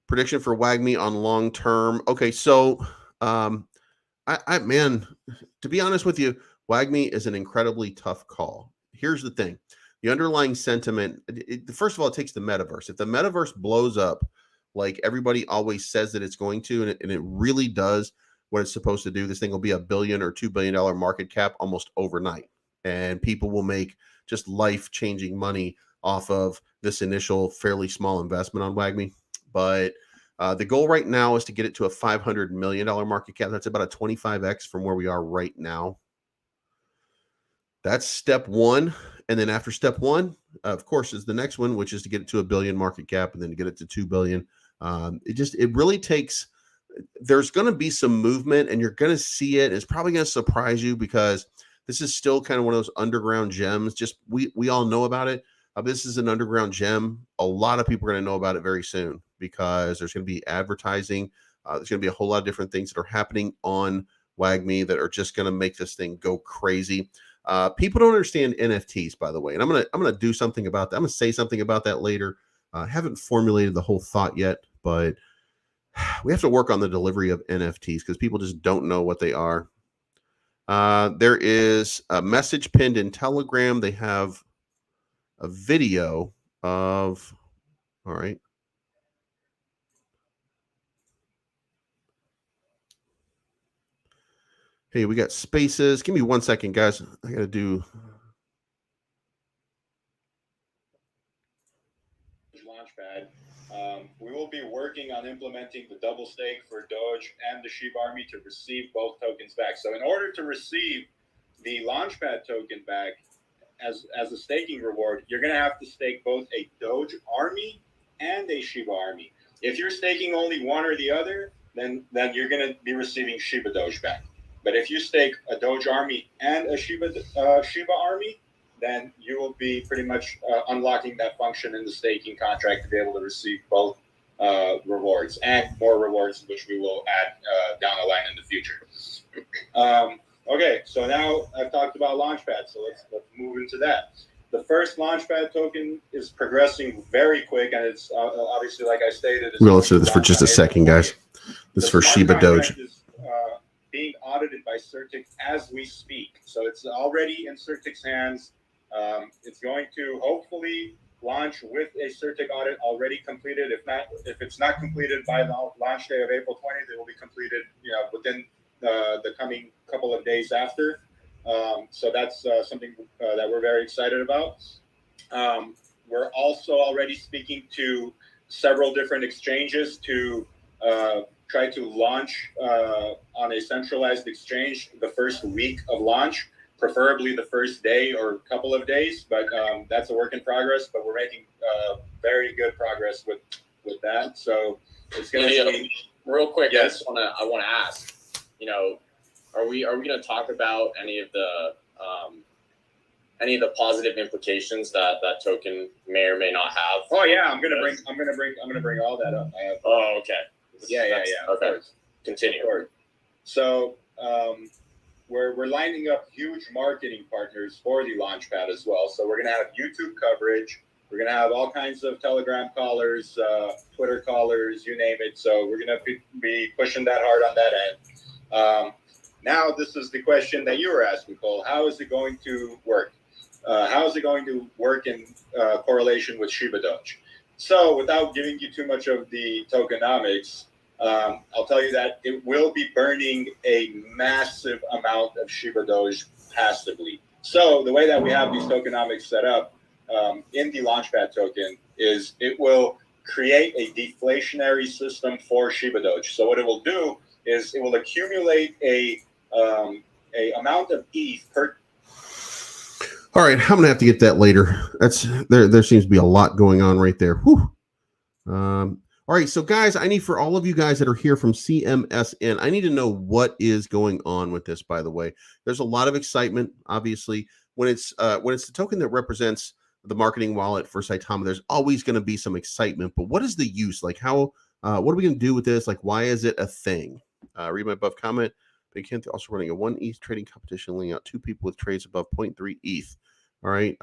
Prediction for Wagmi on long term. Okay, so man, to be honest with you, Wagmi is an incredibly tough call. Here's the thing. The underlying sentiment, first of all, it takes the metaverse. If the metaverse blows up like everybody always says that it's going to, and it really does what it's supposed to do, this thing will be $1 billion or $2 billion market cap almost overnight. And people will make just life-changing money off of this initial fairly small investment on Wagmi. But the goal right now is to get it to a $500 million market cap. That's about a 25x from where we are right now. That's step one. And then after step one, of course, is the next one, which is to get it to $1 billion market cap and then to get it to $2 billion. It really takes, there's going to be some movement and you're going to see it. It's probably going to surprise you because this is still kind of one of those underground gems. Just we all know about it. This is an underground gem. A lot of people are going to know about it very soon because there's going to be advertising. There's going to be a whole lot of different things that are happening on Wagmi that are just going to make this thing go crazy. People don't understand NFTs, by the way, and I'm gonna do something about that. I'm gonna say something about that later. I haven't formulated the whole thought yet, but we have to work on the delivery of NFTs because people just don't know what they are. There is a message pinned in Telegram. They have a video of, all right. Hey, we got spaces. Give me 1 second, guys. I got to do. Launchpad. We will be working on implementing the double stake for Doge and the Shiba Army to receive both tokens back. So in order to receive the Launchpad token back, as a staking reward, you're going to have to stake both a Doge army and a Shiba army. If you're staking only one or the other, then you're going to be receiving Shiba Doge back. But if you stake a Doge army and a Shiba army, then you will be pretty much unlocking that function in the staking contract to be able to receive both rewards and more rewards, which we will add down the line in the future. Okay, so now I've talked about Launchpad, so let's move into that. The first Launchpad token is progressing very quick, and it's obviously, like I stated, we'll listen to this for just a second, guys. This is for Shiba Doge. Is being audited by Certic as we speak, so it's already in Certic's hands. It's going to hopefully launch with a Certic audit already completed. If it's not completed by the launch day of April 20th, it will be completed, within the coming couple of days after. So that's something that we're very excited about. We're also already speaking to several different exchanges to try to launch on a centralized exchange the first week of launch, preferably the first day or couple of days, but that's a work in progress. But we're making very good progress with that. So it's going to be real quick. Yes. I want to ask. Are we going to talk about any of the positive implications that token may or may not have? Oh yeah, I'm gonna bring all that up. Okay. Yeah. Okay. Continue. So we're lining up huge marketing partners for the Launchpad as well. So we're gonna have YouTube coverage. We're gonna have all kinds of Telegram callers, Twitter callers, you name it. So we're gonna be pushing that hard on that end. Now, this is the question that you were asking, Cole. How is it going to work? How is it going to work in correlation with Shiba Doge? So, without giving you too much of the tokenomics, I'll tell you that it will be burning a massive amount of Shiba Doge passively. So, the way that we have these tokenomics set up in the Launchpad token is it will create a deflationary system for Shiba Doge. So, what it will do is it will accumulate a amount of ETH per. All right, I'm gonna have to get that later. That's there seems to be a lot going on right there. Whew. All right, so guys, I need for all of you guys that are here from CMSN, I need to know what is going on with this. By the way, there's a lot of excitement, obviously, when it's the token that represents the marketing wallet for Saitama. There's always going to be some excitement, but what is the use? Like, how? What are we going to do with this? Like, why is it a thing? Read my above comment. Big hint, also running a 1 ETH trading competition, laying out 2 people with trades above 0.3 ETH. All right.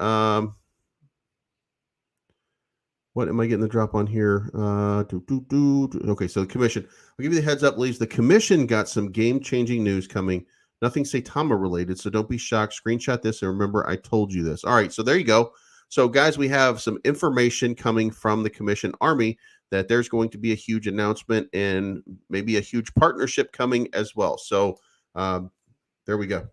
What am I getting the drop on here? Okay, so the commission. I'll give you the heads up, Bleeves. The commission got some game-changing news coming. Nothing Saitama related, so don't be shocked. Screenshot this and remember I told you this. All right, so there you go. So, guys, we have some information coming from the commission army that there's going to be a huge announcement and maybe a huge partnership coming as well. So there we go.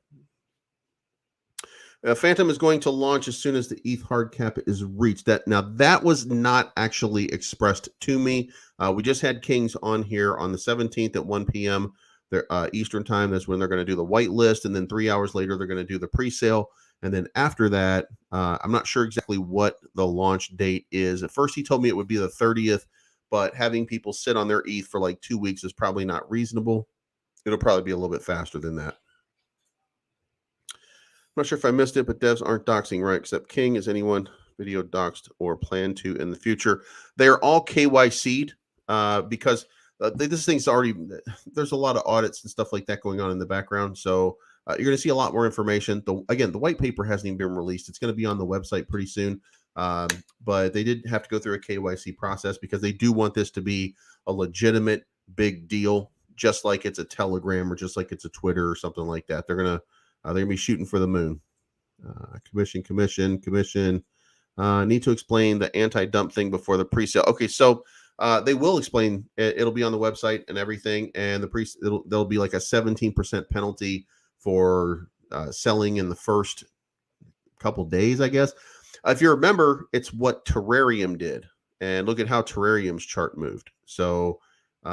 Phantom is going to launch as soon as the ETH hard cap is reached. That was not actually expressed to me. We just had Kings on here on the 17th at 1 p.m. Eastern time. That's when they're going to do the whitelist, and then 3 hours later they're going to do the pre-sale. And then after that, I'm not sure exactly what the launch date is. At first, he told me it would be the 30th. But having people sit on their ETH for like 2 weeks is probably not reasonable. It'll probably be a little bit faster than that. I'm not sure if I missed it, but devs aren't doxing, right? Except King. Is anyone video doxed or plan to in the future? They are all KYC'd because this thing's already, there's a lot of audits and stuff like that going on in the background. So you're going to see a lot more information. Again, the white paper hasn't even been released. It's going to be on the website pretty soon. But they did have to go through a KYC process because they do want this to be a legitimate big deal, just like it's a Telegram or just like it's a Twitter or something like that. They're gonna be shooting for the moon. Commission. Need to explain the anti-dump thing before the pre-sale. Okay, so they will explain. It'll be on the website and everything, and there'll be like a 17% penalty for selling in the first couple days, I guess. If you remember, it's what Terrarium did. And look at how Terrarium's chart moved. So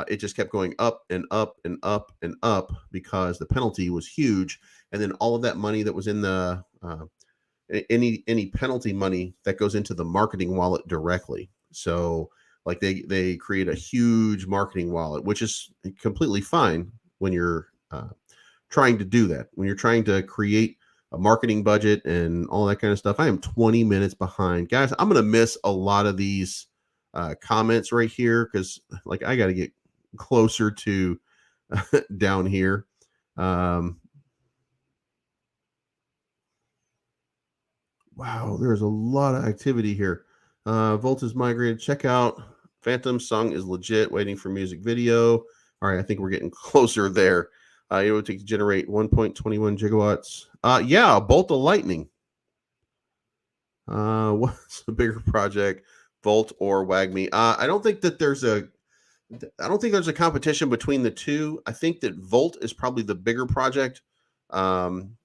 it just kept going up and up and up and up because the penalty was huge. And then all of that money that was in the any penalty money that goes into the marketing wallet directly. So like they create a huge marketing wallet, which is completely fine when you're trying to do that. When you're trying to create a marketing budget and all that kind of stuff. I am 20 minutes behind. Guys, I'm going to miss a lot of these comments right here because like I got to get closer to down here. Wow, there's a lot of activity here. Volt is migrated. Check out Phantom Song is legit. Waiting for music video. All right, I think we're getting closer there. It would take to generate 1.21 gigawatts. Yeah, a bolt of lightning. What's the bigger project, Volt or Wagmi? I don't think there's a competition between the two. I think that Volt is probably the bigger project. Wagmi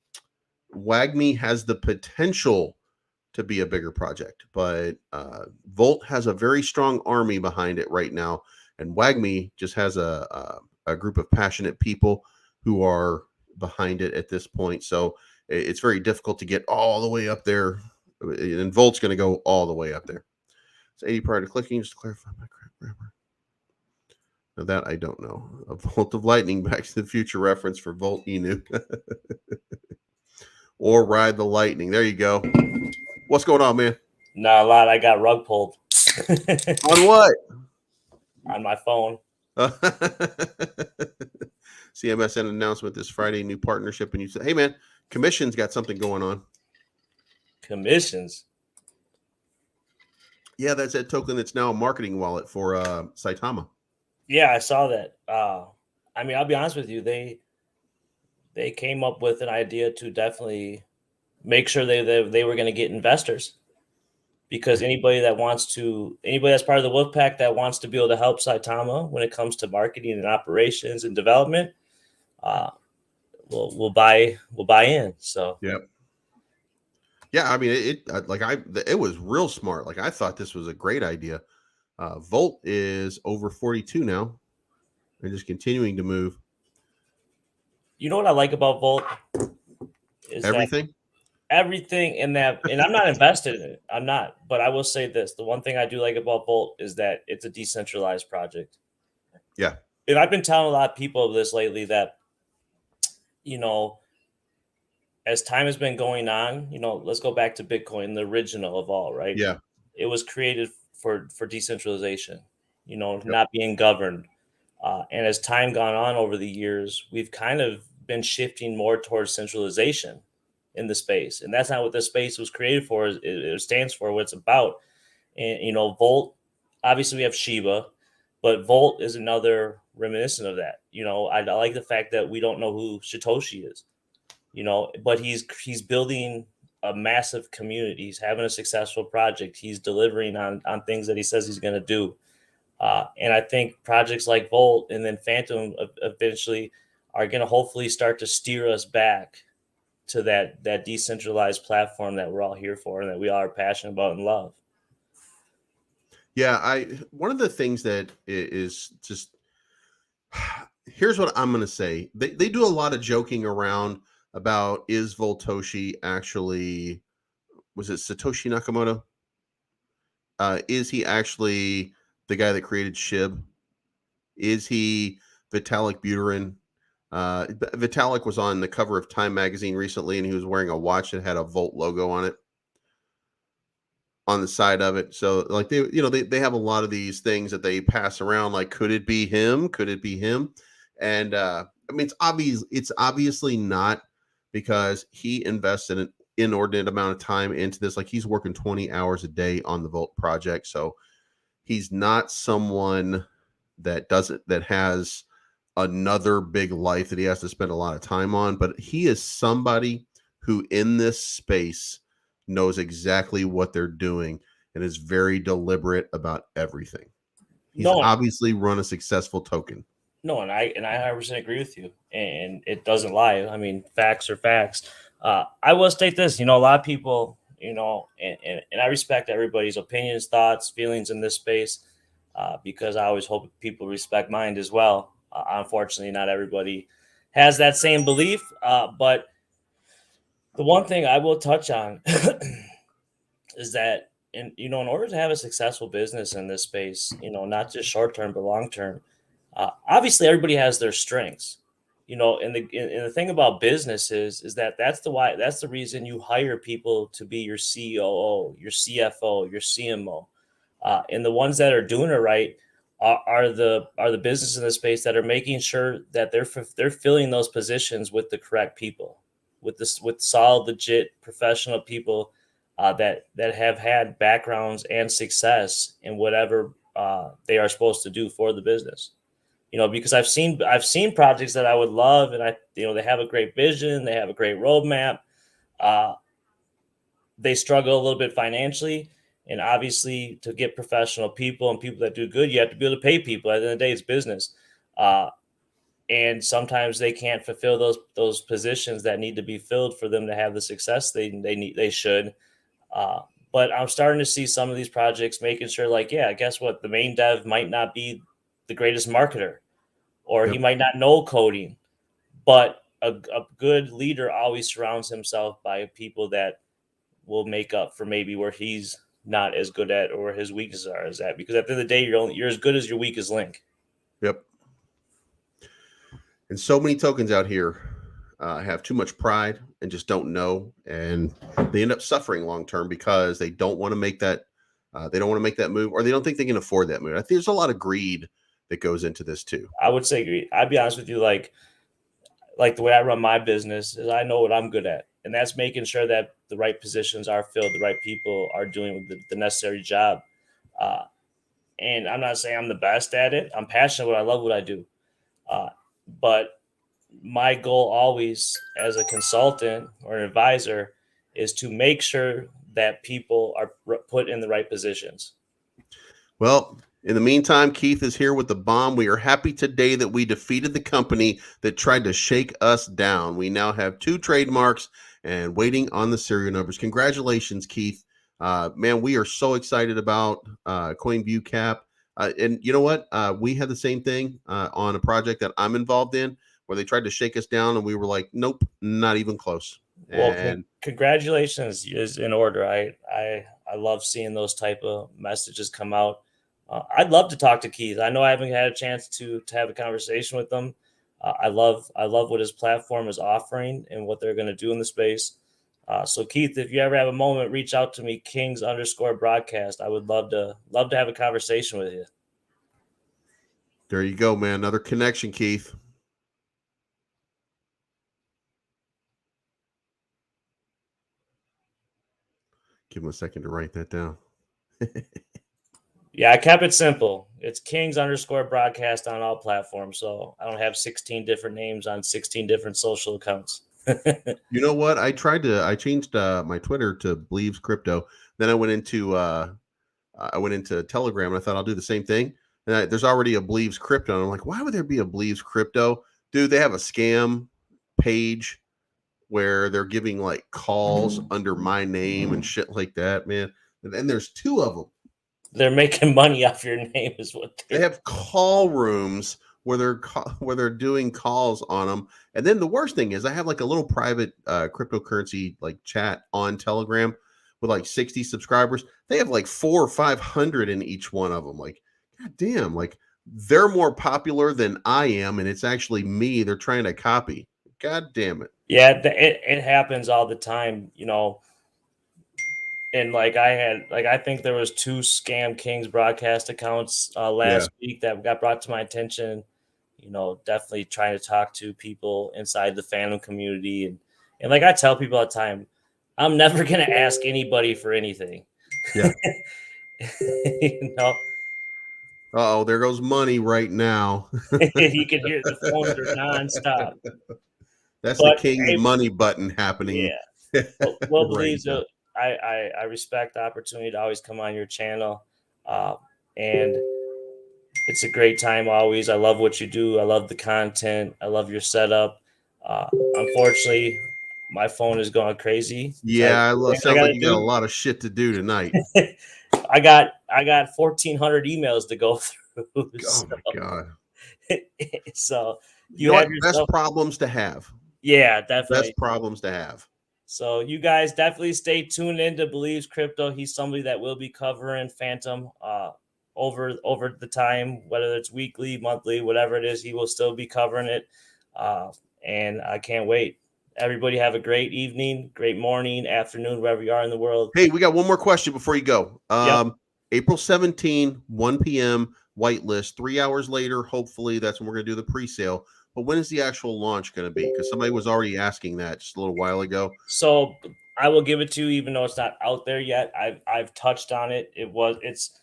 has the potential to be a bigger project, but Volt has a very strong army behind it right now, and Wagmi just has a group of passionate people who are behind it at this point. So it's very difficult to get all the way up there, and Volt's going to go all the way up there. It's 80 prior to clicking, just to clarify my grammar. Now that I don't know. A Volt of Lightning, Back to the Future reference for Volt Inu. Or Ride the Lightning. There you go. What's going on, man? Not a lot. I got rug pulled. On what? On my phone. CMSN announcement this Friday, new partnership, and you said, hey man, Commission's got something going on. Commissions? Yeah, that's that token that's now a marketing wallet for Saitama. Yeah, I saw that. I mean, I'll be honest with you, they came up with an idea to definitely make sure they were going to get investors, because anybody that's part of the wolf pack that wants to be able to help Saitama when it comes to marketing and operations and development, we'll buy in. So yeah, I mean it was real smart. Like I thought this was a great idea. Volt is over 42 now, and just continuing to move. You know what I like about Volt is everything in that, and I'm not invested in it. I'm not, but I will say this: the one thing I do like about Volt is that it's a decentralized project. Yeah, and I've been telling a lot of people this lately that, as time has been going on, let's go back to Bitcoin, the original of all, right? Yeah, it was created for decentralization, not being governed. And as time gone on over the years, we've kind of been shifting more towards centralization in the space. And that's not what this space was created for. It stands for what it's about. And, Volt, obviously we have Shiba, but Volt is another reminiscent of that. I like the fact that we don't know who Satoshi is, but he's building a massive community. He's having a successful project. He's delivering on things that he says he's going to do. And I think projects like Volt and then Phantom eventually are going to hopefully start to steer us back to that decentralized platform that we're all here for and that we all are passionate about and love. Yeah, one of the things that is just, here's what I'm going to say. They do a lot of joking around about, is Voltoshi actually, was it Satoshi Nakamoto? Is he actually the guy that created Shib? Is he Vitalik Buterin? Vitalik was on the cover of Time magazine recently, and he was wearing a watch that had a Volt logo on it, on the side of it. So like they have a lot of these things that they pass around. Like, could it be him? Could it be him? And I mean, it's obviously not, because he invested an inordinate amount of time into this. Like, he's working 20 hours a day on the Volt project. So he's not someone that has another big life that he has to spend a lot of time on, but he is somebody who in this space knows exactly what they're doing and is very deliberate about everything. He's obviously run a successful token. No, and I 100% agree with you, and it doesn't lie. I mean, facts are facts. I will state this, a lot of people, and I respect everybody's opinions, thoughts, feelings in this space, because I always hope people respect mine as well. Unfortunately, not everybody has that same belief, but The one thing I will touch on is that, in order to have a successful business in this space, not just short term but long term, obviously everybody has their strengths. And the thing about business is that that's the reason you hire people to be your COO, your CFO, your CMO, and the ones that are doing it right are the businesses in the space that are making sure that they're filling those positions with the correct people, with solid, legit, professional people that have had backgrounds and success in whatever they are supposed to do for the business. Because I've seen projects that I would love, and they have a great vision, they have a great roadmap. They struggle a little bit financially, and obviously to get professional people and people that do good, you have to be able to pay people. At the end of the day, it's business, and sometimes they can't fulfill those positions that need to be filled for them to have the success they should. But I'm starting to see some of these projects making sure, like, yeah, guess what? The main dev might not be the greatest marketer, or he might not know coding, but a good leader always surrounds himself by people that will make up for maybe where he's not as good at or his weaknesses are as at. Because at the end of the day, you're as good as your weakest link. Yep. And so many tokens out here have too much pride and just don't know, and they end up suffering long term because they don't want to make that. They don't want to make that move, or they don't think they can afford that move. I think there's a lot of greed that goes into this too. I would say greed. I'd be honest with you, like the way I run my business is I know what I'm good at, and that's making sure that the right positions are filled, the right people are doing the necessary job. And I'm not saying I'm the best at it. I'm passionate, I love what I do. But my goal always as a consultant or an advisor is to make sure that people are put in the right positions. Well, in the meantime, Keith is here with the bomb. We are happy today that we defeated the company that tried to shake us down. We now have 2 trademarks and waiting on the serial numbers. Congratulations, Keith. Man, we are so excited about CoinView Cap. And you know what? We had the same thing on a project that I'm involved in where they tried to shake us down, and we were like, nope, not even close. Well, and congratulations is in order. I love seeing those type of messages come out. I'd love to talk to Keith. I know I haven't had a chance to have a conversation with him. I love what his platform is offering and what they're going to do in the space. So Keith, if you ever have a moment, reach out to me, Kings_broadcast. I would love to have a conversation with you. There you go, man. Another connection, Keith. Give him a second to write that down. Yeah, I kept it simple. It's Kings_broadcast on all platforms. So I don't have 16 different names on 16 different social accounts. You know what? I changed my Twitter to BleevesCrypto. Then I went into Telegram, and I thought I'll do the same thing. And there's already a BleevesCrypto. And I'm like, why would there be a BleevesCrypto? Dude, they have a scam page where they're giving like calls under my name and shit like that, man. And then there's 2 of them. They're making money off your name is what they have call rooms where they're doing calls on them. And then the worst thing is I have like a little private cryptocurrency like chat on Telegram with like 60 subscribers. They have like 400 or 500 in each one of them. Like, God damn, like they're more popular than I am. And it's actually me they're trying to copy. God damn it. Yeah, it happens all the time, And I think there was 2 Scam Kings broadcast accounts last week that got brought to my attention. Definitely trying to talk to people inside the fandom community. And like I tell people all the time, I'm never going to ask anybody for anything. Yeah. Oh, there goes money right now. You can hear the phones are nonstop. That's the King's money button happening. Yeah. Well, right Bleeves, I respect the opportunity to always come on your channel. And it's a great time always. I love what you do. I love the content. I love your setup. Unfortunately, my phone is going crazy. Yeah, sounds like you got a lot of shit to do tonight. I got 1,400 emails to go through. Oh my God. So you know what? Best problems to have. Yeah, definitely. Best problems to have. So you guys definitely stay tuned into Bleeves Crypto. He's somebody that will be covering Phantom over the time, whether it's weekly, monthly, whatever it is, he will still be covering it. And I can't wait. Everybody have a great evening, great morning, afternoon, wherever you are in the world. Hey, we got one more question before you go. Yep. April 17, 1 p.m., whitelist. 3 hours later, hopefully, that's when we're going to do the pre-sale. But when is the actual launch going to be? Because somebody was already asking that just a little while ago. So I will give it to you, even though it's not out there yet. I've touched on it. It's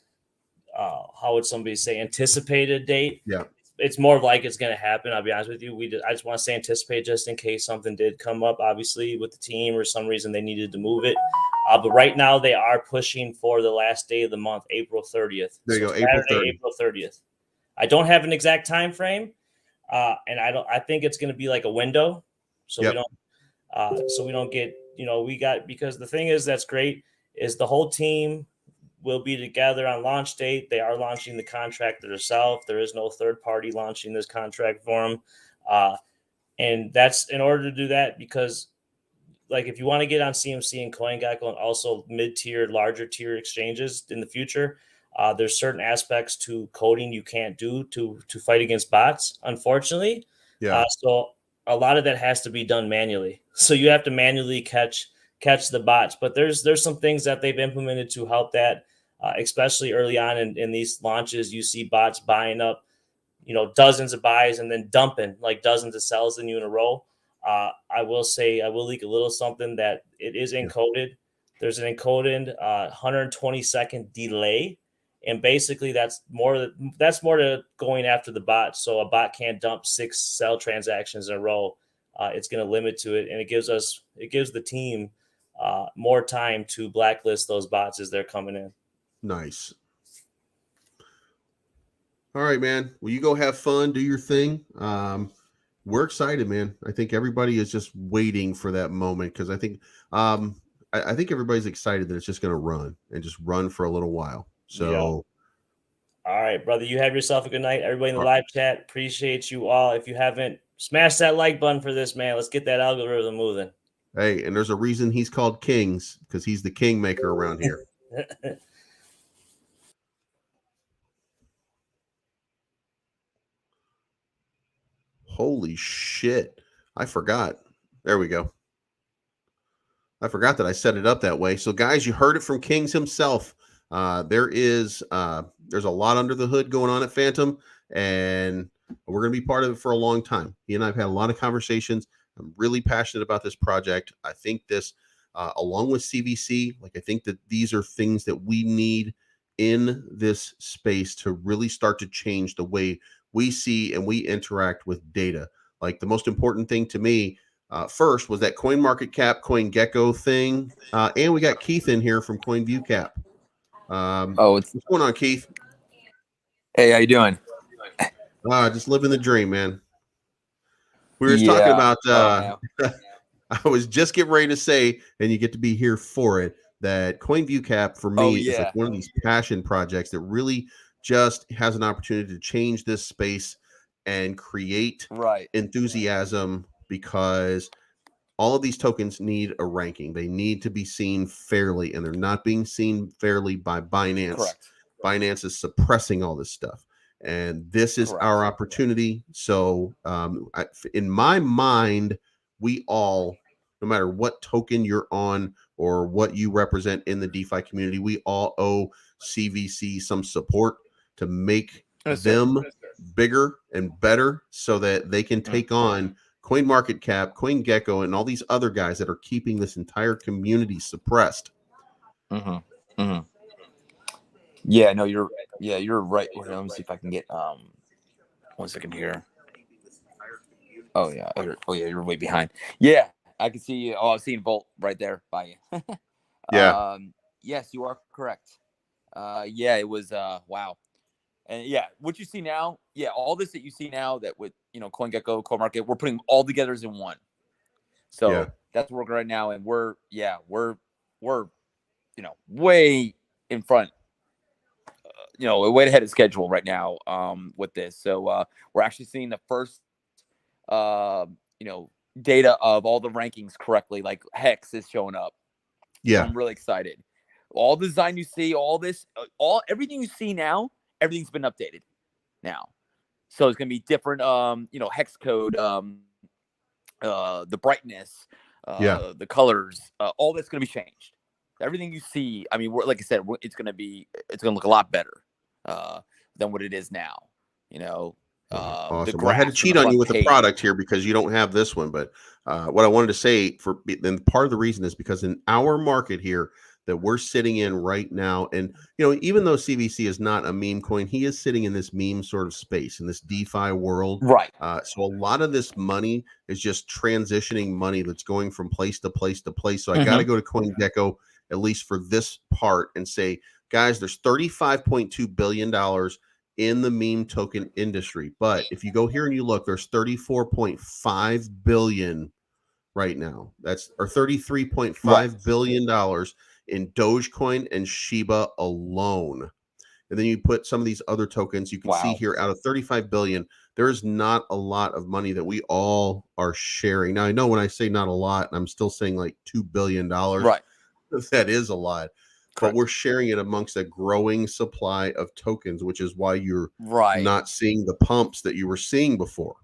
how would somebody say, anticipated date? Yeah. It's more like it's going to happen. I'll be honest with you. I just want to say anticipate just in case something did come up, obviously, with the team or some reason they needed to move it. But right now they are pushing for the last day of the month, April 30th. There you go, Saturday, April 30th. I don't have an exact time frame, and I think it's going to be like a window, so we don't get, because the thing is that's great is the whole team will be together on launch date. They are launching the contract themselves. There is no third party launching this contract for them. And that's in order to do that, because like if you want to get on CMC and CoinGecko and also mid-tier, larger tier exchanges in the future, there's certain aspects to coding you can't do to fight against bots, unfortunately. Yeah. So a lot of that has to be done manually. So you have to manually catch the bots. But there's some things that they've implemented to help that. Especially early on in these launches, you see bots buying up, dozens of buys and then dumping like dozens of sells in you in a row. I will leak a little something that it is encoded. There's an encoded 120-second delay. And basically that's more to going after the bot. So a bot can't dump 6 sell transactions in a row. It's going to limit to it. And it gives the team more time to blacklist those bots as they're coming in. Nice. All right, man. Well, you go have fun, do your thing. We're excited, man. I think everybody is just waiting for that moment because I think I think everybody's excited that it's just going to run and just run for a little while. So, yeah. All right, brother. You have yourself a good night. Everybody in the live chat, appreciate you all. If you haven't, smash that like button for this, man. Let's get that algorithm moving. Hey, and there's a reason he's called Kings because he's the kingmaker around here. Holy shit. I forgot. There we go. I forgot that I set it up that way. So, guys, you heard it from Kings himself. There's a lot under the hood going on at Phantom, and we're going to be part of it for a long time. He and I have had a lot of conversations. I'm really passionate about this project. I think this, along with CVC, I think that these are things that we need in this space to really start to change the way we see and we interact with data. Like the most important thing to me first was that CoinMarketCap, CoinGecko thing. And we got Keith in here from CoinViewCap. What's going on, Keith? Hey, how you doing? Just living the dream, man. We were talking about, I was just getting ready to say, and you get to be here for it, that CoinViewCap for me is like one of these passion projects that really just has an opportunity to change this space and create enthusiasm, because all of these tokens need a ranking. They need to be seen fairly, and they're not being seen fairly by Binance. Correct. Binance is suppressing all this stuff, and this is our opportunity. So in my mind, we all, no matter what token you're on or what you represent in the DeFi community, we all owe CVC some support to make them bigger and better so that they can take on CoinMarketCap, CoinGecko, and all these other guys that are keeping this entire community suppressed. Yeah, no, you're right. Let me see if I can get 1 second here. Oh yeah, you're way behind. Yeah, I can see you. Oh, I was seeing Volt right there by you. Yeah. Yes, you are correct. Yeah, it was wow. And yeah, what you see now, all this that you see now that with CoinGecko, CoinMarket, we're putting all together as in one. So that's working right now, and we're way in front, way ahead of schedule right now with this. So we're actually seeing the first data of all the rankings correctly. Like Hex is showing up. Yeah. So I'm really excited. All the design you see, all this, everything you see now, everything's been updated now. So it's gonna be different. Hex code, the brightness, the colors, all that's gonna be changed. Everything you see, I mean, like I said, it's gonna look a lot better than what it is now. Awesome. Well, I had to cheat on you with the product here because you don't have this one. But what I wanted to say then part of the reason is because in our market here that we're sitting in right now, and even though CVC is not a meme coin, he is sitting in this meme sort of space in this DeFi world. Right. So a lot of this money is just transitioning money that's going from place to place to place. So I got to go to CoinGecko at least for this part and say, guys, there's $35.2 billion in the meme token industry. But if you go here and you look, there's 34.5 billion right now. Or $33.5 billion in Dogecoin and Shiba alone. And then you put some of these other tokens, you can see here out of 35 billion, there is not a lot of money that we all are sharing. Now I know when I say not a lot, I'm still saying like $2 billion. Right. That is a lot. Correct. But we're sharing it amongst a growing supply of tokens, which is why you're not seeing the pumps that you were seeing before.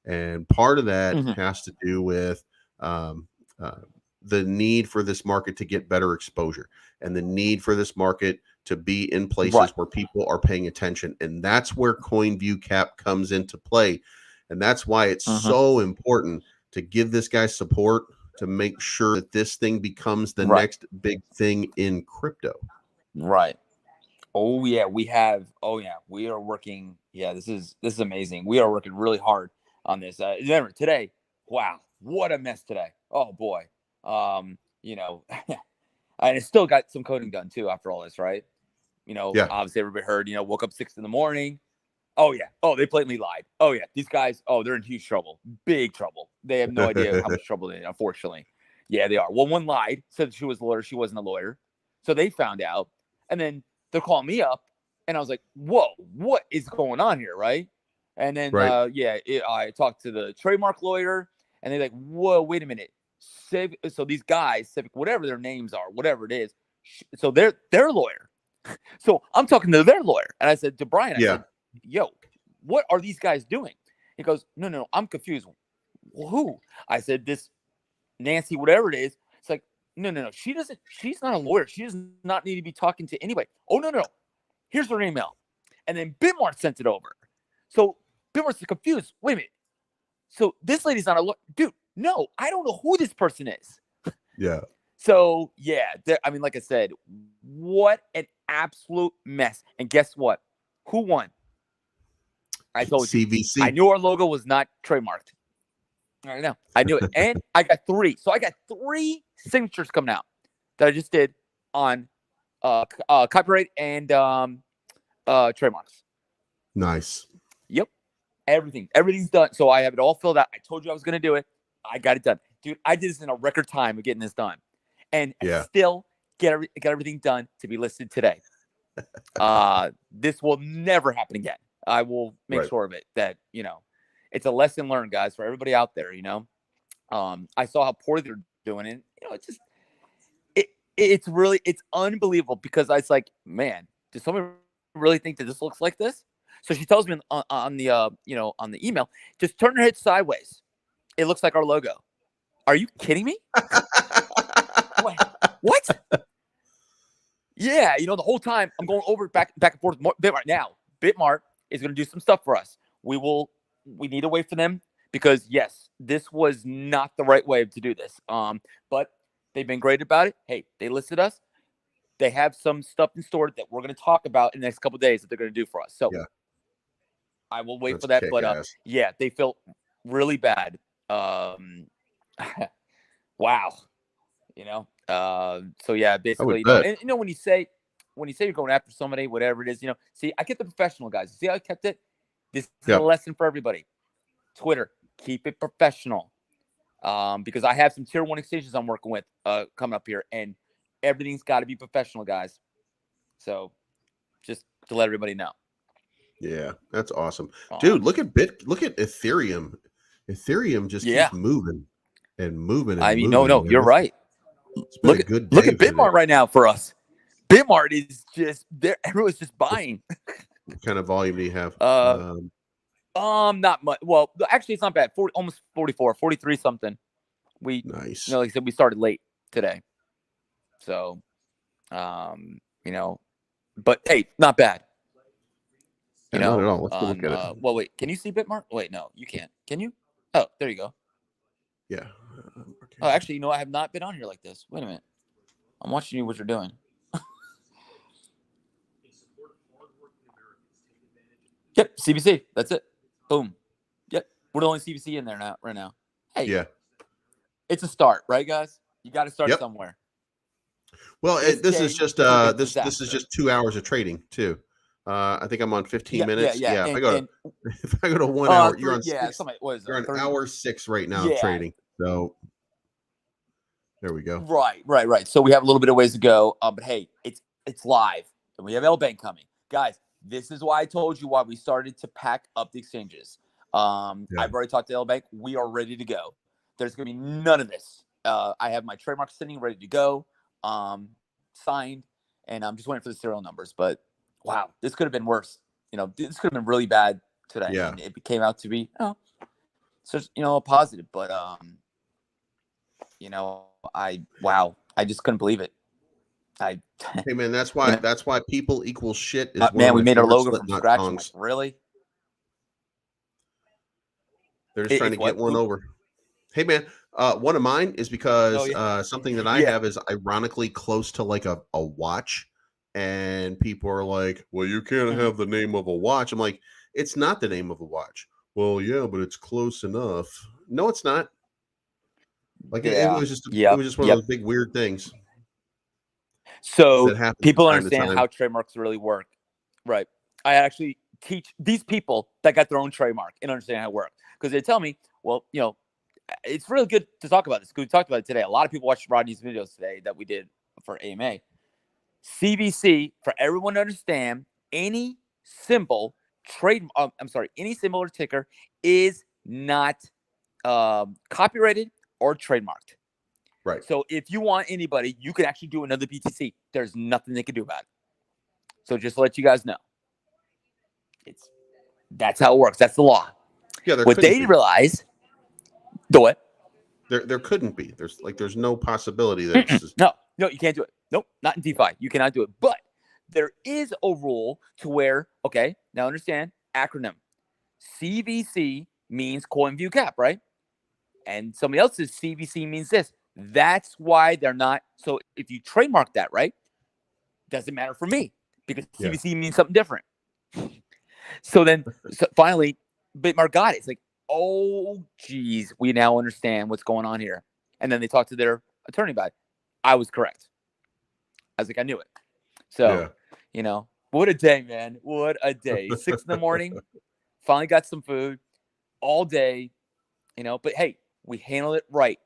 And part of that has to do with the need for this market to get better exposure and the need for this market to be in places where people are paying attention. And that's where CoinViewCap comes into play. And that's why it's so important to give this guy support to make sure that this thing becomes the next big thing in crypto. Right. Oh yeah, we are working. Yeah, this is amazing. We are working really hard on this. Remember today, wow, what a mess today. Oh boy. And I still got some coding done too after all this, right? Obviously everybody heard, woke up 6 a.m. Oh yeah. Oh, they blatantly lied. Oh yeah. These guys, they're in huge trouble. Big trouble. They have no idea how much trouble they're in, unfortunately. Yeah, they are. Well, one lied, said she was a lawyer. She wasn't a lawyer. So they found out. And then they're calling me up. And I was like, whoa, what is going on here, right? And then, I talked to the trademark lawyer. And they're like, whoa, wait a minute. So these guys, Civic, whatever their names are, whatever it is. So they're their lawyer. So I'm talking to their lawyer. And I said to Brian, I said, yo, what are these guys doing? He goes, no, I'm confused. Well, who? I said, this Nancy, whatever it is. It's like, no. She's not a lawyer. She does not need to be talking to anybody. Oh, no. Here's her email. And then Bitmart sent it over. So Bitmart's confused. Wait a minute. So this lady's not a lawyer. Dude, no, I don't know who this person is. Yeah. So, yeah, like I said, what an absolute mess. And guess what? Who won? I told CVC. You. I knew our logo was not trademarked. I know. I knew it. And I got 3. So I got 3 signatures coming out that I just did on copyright and trademarks. Nice. Yep. Everything's done. So I have it all filled out. I told you I was going to do it. I got it done. Dude, I did this in a record time of getting this done. And still get everything done to be listed today. This will never happen again. I will make sure of it that, it's a lesson learned, guys, for everybody out there, I saw how poorly they're doing it. It's just, it's unbelievable because it's like, man, does somebody really think that this looks like this? So she tells me on the, on the email, just turn her head sideways. It looks like our logo. Are you kidding me? Wait, what? Yeah, the whole time I'm going over back and forth. Bitmart now. Bitmart is going to do some stuff for us. We need to wait for them because yes, this was not the right way to do this. But they've been great about it. Hey, they listed us. They have some stuff in store that we're going to talk about in the next couple of days that they're going to do for us. So I will wait for that. But they felt really bad. Wow. So yeah, basically, and when you say you're going after somebody, whatever it is, see, I get the professional guys. See how I kept it? This is a lesson for everybody. Twitter, keep it professional. Because I have some tier 1 exchanges I'm working with coming up here, and everything's got to be professional, guys. So just to let everybody know. Yeah, that's awesome. Dude, look at Ethereum. Ethereum just keeps moving. and moving. And I mean, moving, no, you're right. Look at good. Look at Bitmart right now for us. Bitmart is just there. Everyone's just buying. What kind of volume do you have? Not much. Well, actually, it's not bad. Almost 44, 43 something. Nice. Like I said, we started late today, so but hey, not bad. Not at all. Let's go look at it. Well, wait, can you see Bitmart? Wait, no, you can't. Can you? Oh, there you go. Yeah. Okay. Oh, actually, I have not been on here like this. Wait a minute. I'm watching you what you're doing. Yep, CBC. That's it. Boom. Yep, we're the only CBC in there right now. Hey, yeah, it's a start, right, guys? You got to start somewhere. Well, this is just 2 hours of trading too. I think I'm on 15 minutes. Yeah. If I go to 1 hour, you're on you're on hour 6 right now trading. So there we go. Right. So we have a little bit of ways to go. But hey, it's live, and we have L Bank coming, guys. This is why I told you why we started to pack up the exchanges. I've already talked to L Bank. We are ready to go. There's going to be none of this. I have my trademark sitting ready to go, signed, and I'm just waiting for the serial numbers. But wow, this could have been worse. This could have been really bad today. Yeah. And it came out to be, a positive. But, I just couldn't believe it. Hey man, that's why people equal shit. Is man, we made our logo from scratch. Like, really? They're just trying to get one over. Hey man, one of mine is because something that I have is ironically close to like a watch, and people are like, "Well, you can't have the name of a watch." I'm like, "It's not the name of a watch." Well, yeah, but it's close enough. No, it's not. Like it was just one of those big weird things. So people understand how trademarks really work, right? I actually teach these people that got their own trademark and understand how it works, because they tell me, well, it's really good to talk about this because we talked about it today. A lot of people watched Rodney's videos today that we did for AMA. CBC, for everyone to understand, any symbol any symbol or ticker is not copyrighted or trademarked. Right. So if you want anybody, you could actually do another BTC. There's nothing they can do about it. So just to let you guys know, that's how it works. That's the law. Yeah. What they realize, do it. There couldn't be. There's no possibility that it's just... No, you can't do it. Nope, not in DeFi. You cannot do it. But there is a rule to where, okay, now understand, acronym. CVC means coin view cap, right? And somebody else's CVC means this. That's why they're not. So if you trademark that, right, doesn't matter for me because CVC means something different. So finally, Bitmart got it. It's like, oh, geez, we now understand what's going on here. And then they talked to their attorney about it. I was correct. I was like, I knew it. So, what a day, man. What a day. 6 a.m, finally got some food all day, but hey, we handled it right.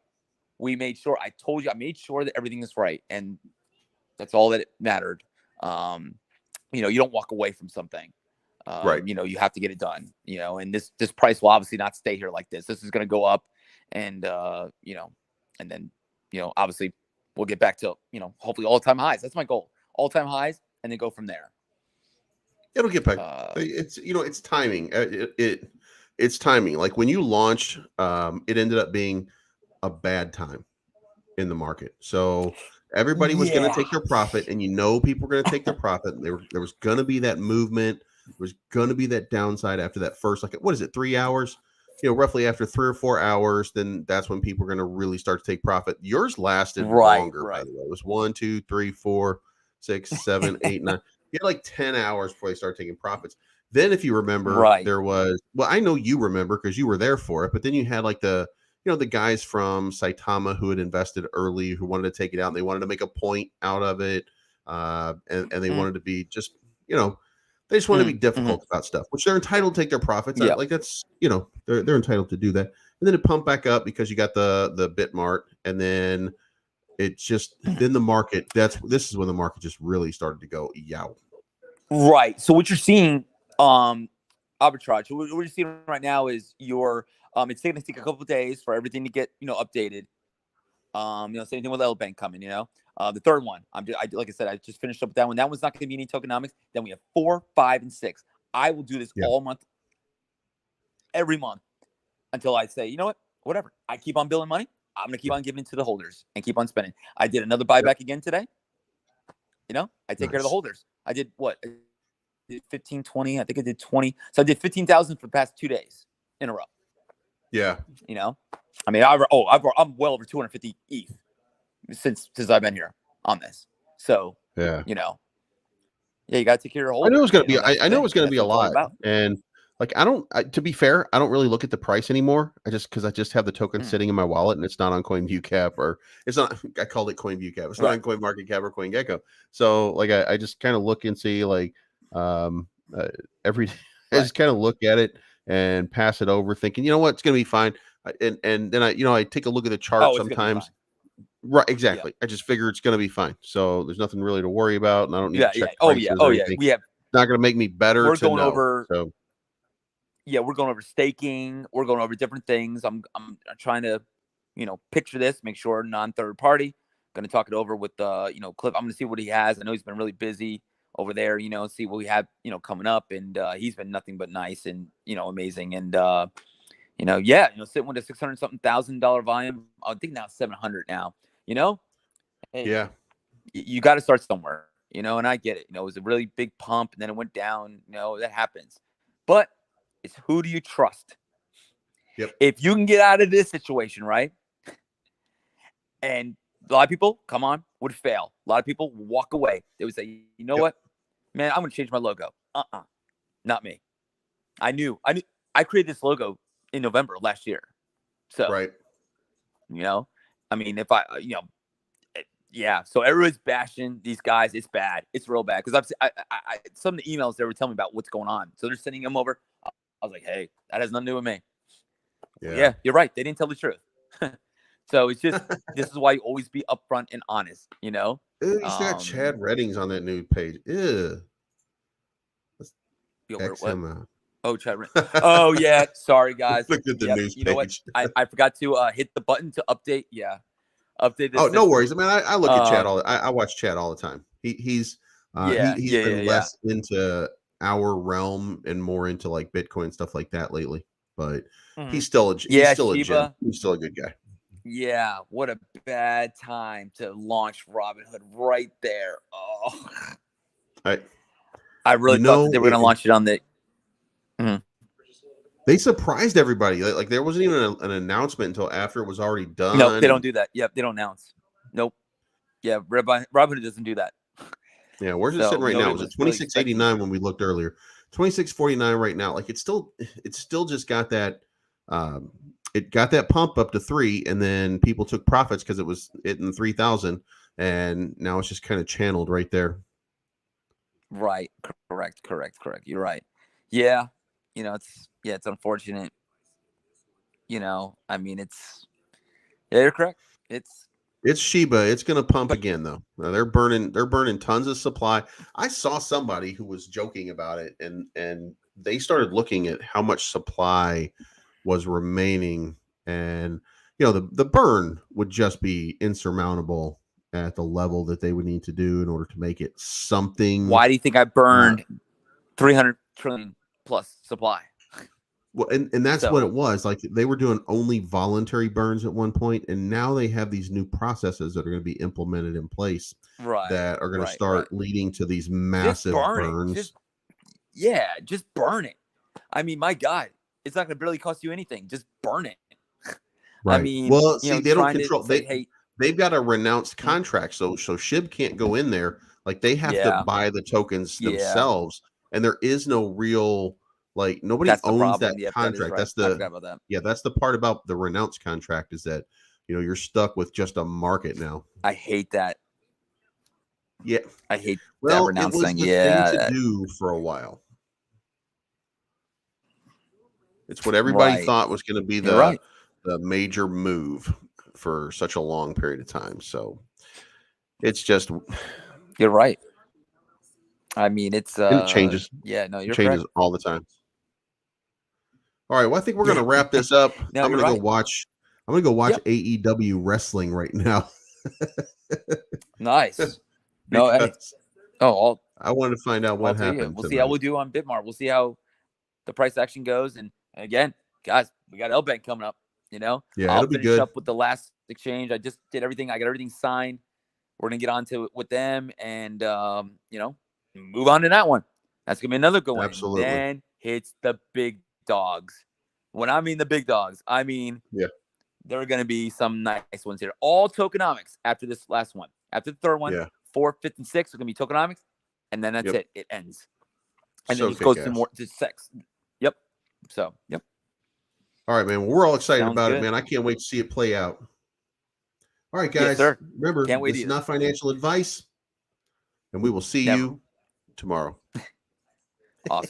We made sure, I made sure that everything is right. And that's all that it mattered. You don't walk away from something. Right. You have to get it done, and this price will obviously not stay here like this. This is going to go up and, and then, obviously we'll get back to, hopefully all-time highs. That's my goal. All-time highs and then go from there. It'll get back. It's, it's timing. It's timing. Like when you launched, it ended up being a bad time in the market. So everybody was going to take their profit, and people were going to take their profit. And there was going to be that movement. There was going to be that downside after that first, 3 hours? Roughly after 3 or 4 hours, then that's when people are going to really start to take profit. Yours lasted longer, by the way. It was 1, 2, 3, 4, 6, 7, 8, 9. You had like 10 hours before they started taking profits. Then, if you remember, there was, I know you remember because you were there for it, but then you had like the guys from Saitama who had invested early, who wanted to take it out, and they wanted to make a point out of it. And they wanted to be just, they just want to be difficult about stuff, which they're entitled to take their profits. Yeah. Like that's, they're entitled to do that. And then it pumped back up because you got the Bitmart, and then it just, then the market, this is when the market just really started to go, yow. Right. So what you're seeing, arbitrage, what you're seeing right now is your It's going to take a couple of days for everything to get, updated. Same thing with L Bank coming, the third one, like I said, I just finished up with that one. That one's not going to be any tokenomics. Then we have 4, 5, and 6. I will do this all month, every month until I say, you know what, whatever. I keep on billing money. I'm going to keep on giving it to the holders and keep on spending. I did another buyback again today. I take care of the holders. I did what? I did 15, 20. I think I did 20. So I did 15,000 for the past 2 days in a row. Yeah. I mean, I'm well over 250 ETH since I've been here on this. So, yeah, you got to take care of your holders. I know it's going to be, I know it's going to be a lot. About. And like, to be fair, I don't really look at the price anymore. Because I just have the token sitting in my wallet and it's not on CoinViewCap, or it's not, I called it CoinViewCap. It's not on CoinMarketCap or CoinGecko. So like, I just kind of look and see like, every day, I just kind of look at it and pass it over thinking, you know what, it's going to be fine. And then I take a look at the chart sometimes. Right, exactly. Yeah. I just figure it's going to be fine. So there's nothing really to worry about, and I don't need to check prices or anything. We have. It's not going to make me better. We're going over. So. Yeah, we're going over staking. We're going over different things. I'm trying to, picture this, make sure non-third party. Going to talk it over with Cliff. I'm going to see what he has. I know he's been really busy over there. See what we have, coming up, and he's been nothing but nice and amazing. And sitting with a $600,000 volume. I think now 700 now. Hey, yeah, you got to start somewhere, and I get it. It was a really big pump and then it went down. That happens. But it's who do you trust? Yep. If you can get out of this situation, right? And a lot of people, would fail. A lot of people walk away. They would say, you know what, man, I'm going to change my logo. Not me. I created this logo in November last year. So, right. I mean, if so everybody's bashing these guys. It's bad. It's real bad. Because I some of the emails they were telling me about what's going on. So they're sending them over. I was like, hey, that has nothing to do with me. Yeah, you're right. They didn't tell the truth. So it's just, this is why you always be upfront and honest, He's got Chad Reddings on that new page. Ew. X him out. Oh, Chad Reddings. Oh, yeah. Sorry, guys. Look at the news page. You know what? I forgot to hit the button to update. Yeah. Update this. Oh, no worries. I mean, I look at Chad I watch Chad all the time. He's been less into our realm and more into like Bitcoin stuff like that lately. But he's still a Shiba. He's still a good guy. Yeah, what a bad time to launch Robinhood right there. Oh, I really thought that they were going to launch it on the. They surprised everybody. Like there wasn't even an announcement until after it was already done. No, they don't do that. Yep, they don't announce. Nope. Yeah, Robinhood doesn't do that. Yeah, where's it sitting right now? It was at 26.89 when we looked earlier. 26.49 right now. Like it's still just got that. It got that pump up to 3, and then people took profits because it was hitting 3,000, and now it's just kind of channeled right there. Right. Correct. You're right. Yeah. It's unfortunate. I mean, you're correct. It's Shiba. It's going to pump again, though. They're burning tons of supply. I saw somebody who was joking about it, and they started looking at how much supply was remaining, and the burn would just be insurmountable at the level that they would need to do in order to make it something. Why do you think I burned 300 trillion plus supply? Well, and that's what it was. Like they were doing only voluntary burns at one point, and now they have these new processes that are going to be implemented in place that are going to start leading to these massive burns. Just burn it. I mean, my God, it's not going to barely cost you anything. Just burn it. Right. I mean, well, see, they don't control. They've got a renounced contract, so Shib can't go in there. Like they have to buy the tokens themselves, and there is no real nobody owns that contract. That's that's the part about the renounced contract is that you're stuck with just a market now. I hate that. Yeah, I hate that renounced thing. Thing to do for a while. It's what everybody thought was going to be the major move for such a long period of time. So it's just you're right. I mean, it changes. Yeah, no, you're changes correct. all the time. All right. Well, I think we're gonna wrap this up. No, I'm you're gonna go right. watch. I'm gonna go watch Yep. AEW wrestling right now. Nice. No, hey. I wanted to find out what happened. We'll see how we do on Bitmart. We'll see how the price action goes. And again, guys, we got L-Bank coming up. Yeah, I'll finish up with the last exchange. I just did everything. I got everything signed. We're gonna get on to it with them, and move on to that one. That's gonna be another good one. Absolutely. Then hits the big dogs. When I mean the big dogs, I mean there are gonna be some nice ones here. All tokenomics after this last one. After the third one, 4th, 5th, and 6th are gonna be tokenomics, and then that's it. It ends, and then it goes to more to 6. Yep. So All right, man. Well, we're all excited about it, man. I can't wait to see it play out. All right, guys. Yes, remember, can't wait this is not financial advice, and we will see you tomorrow. Awesome.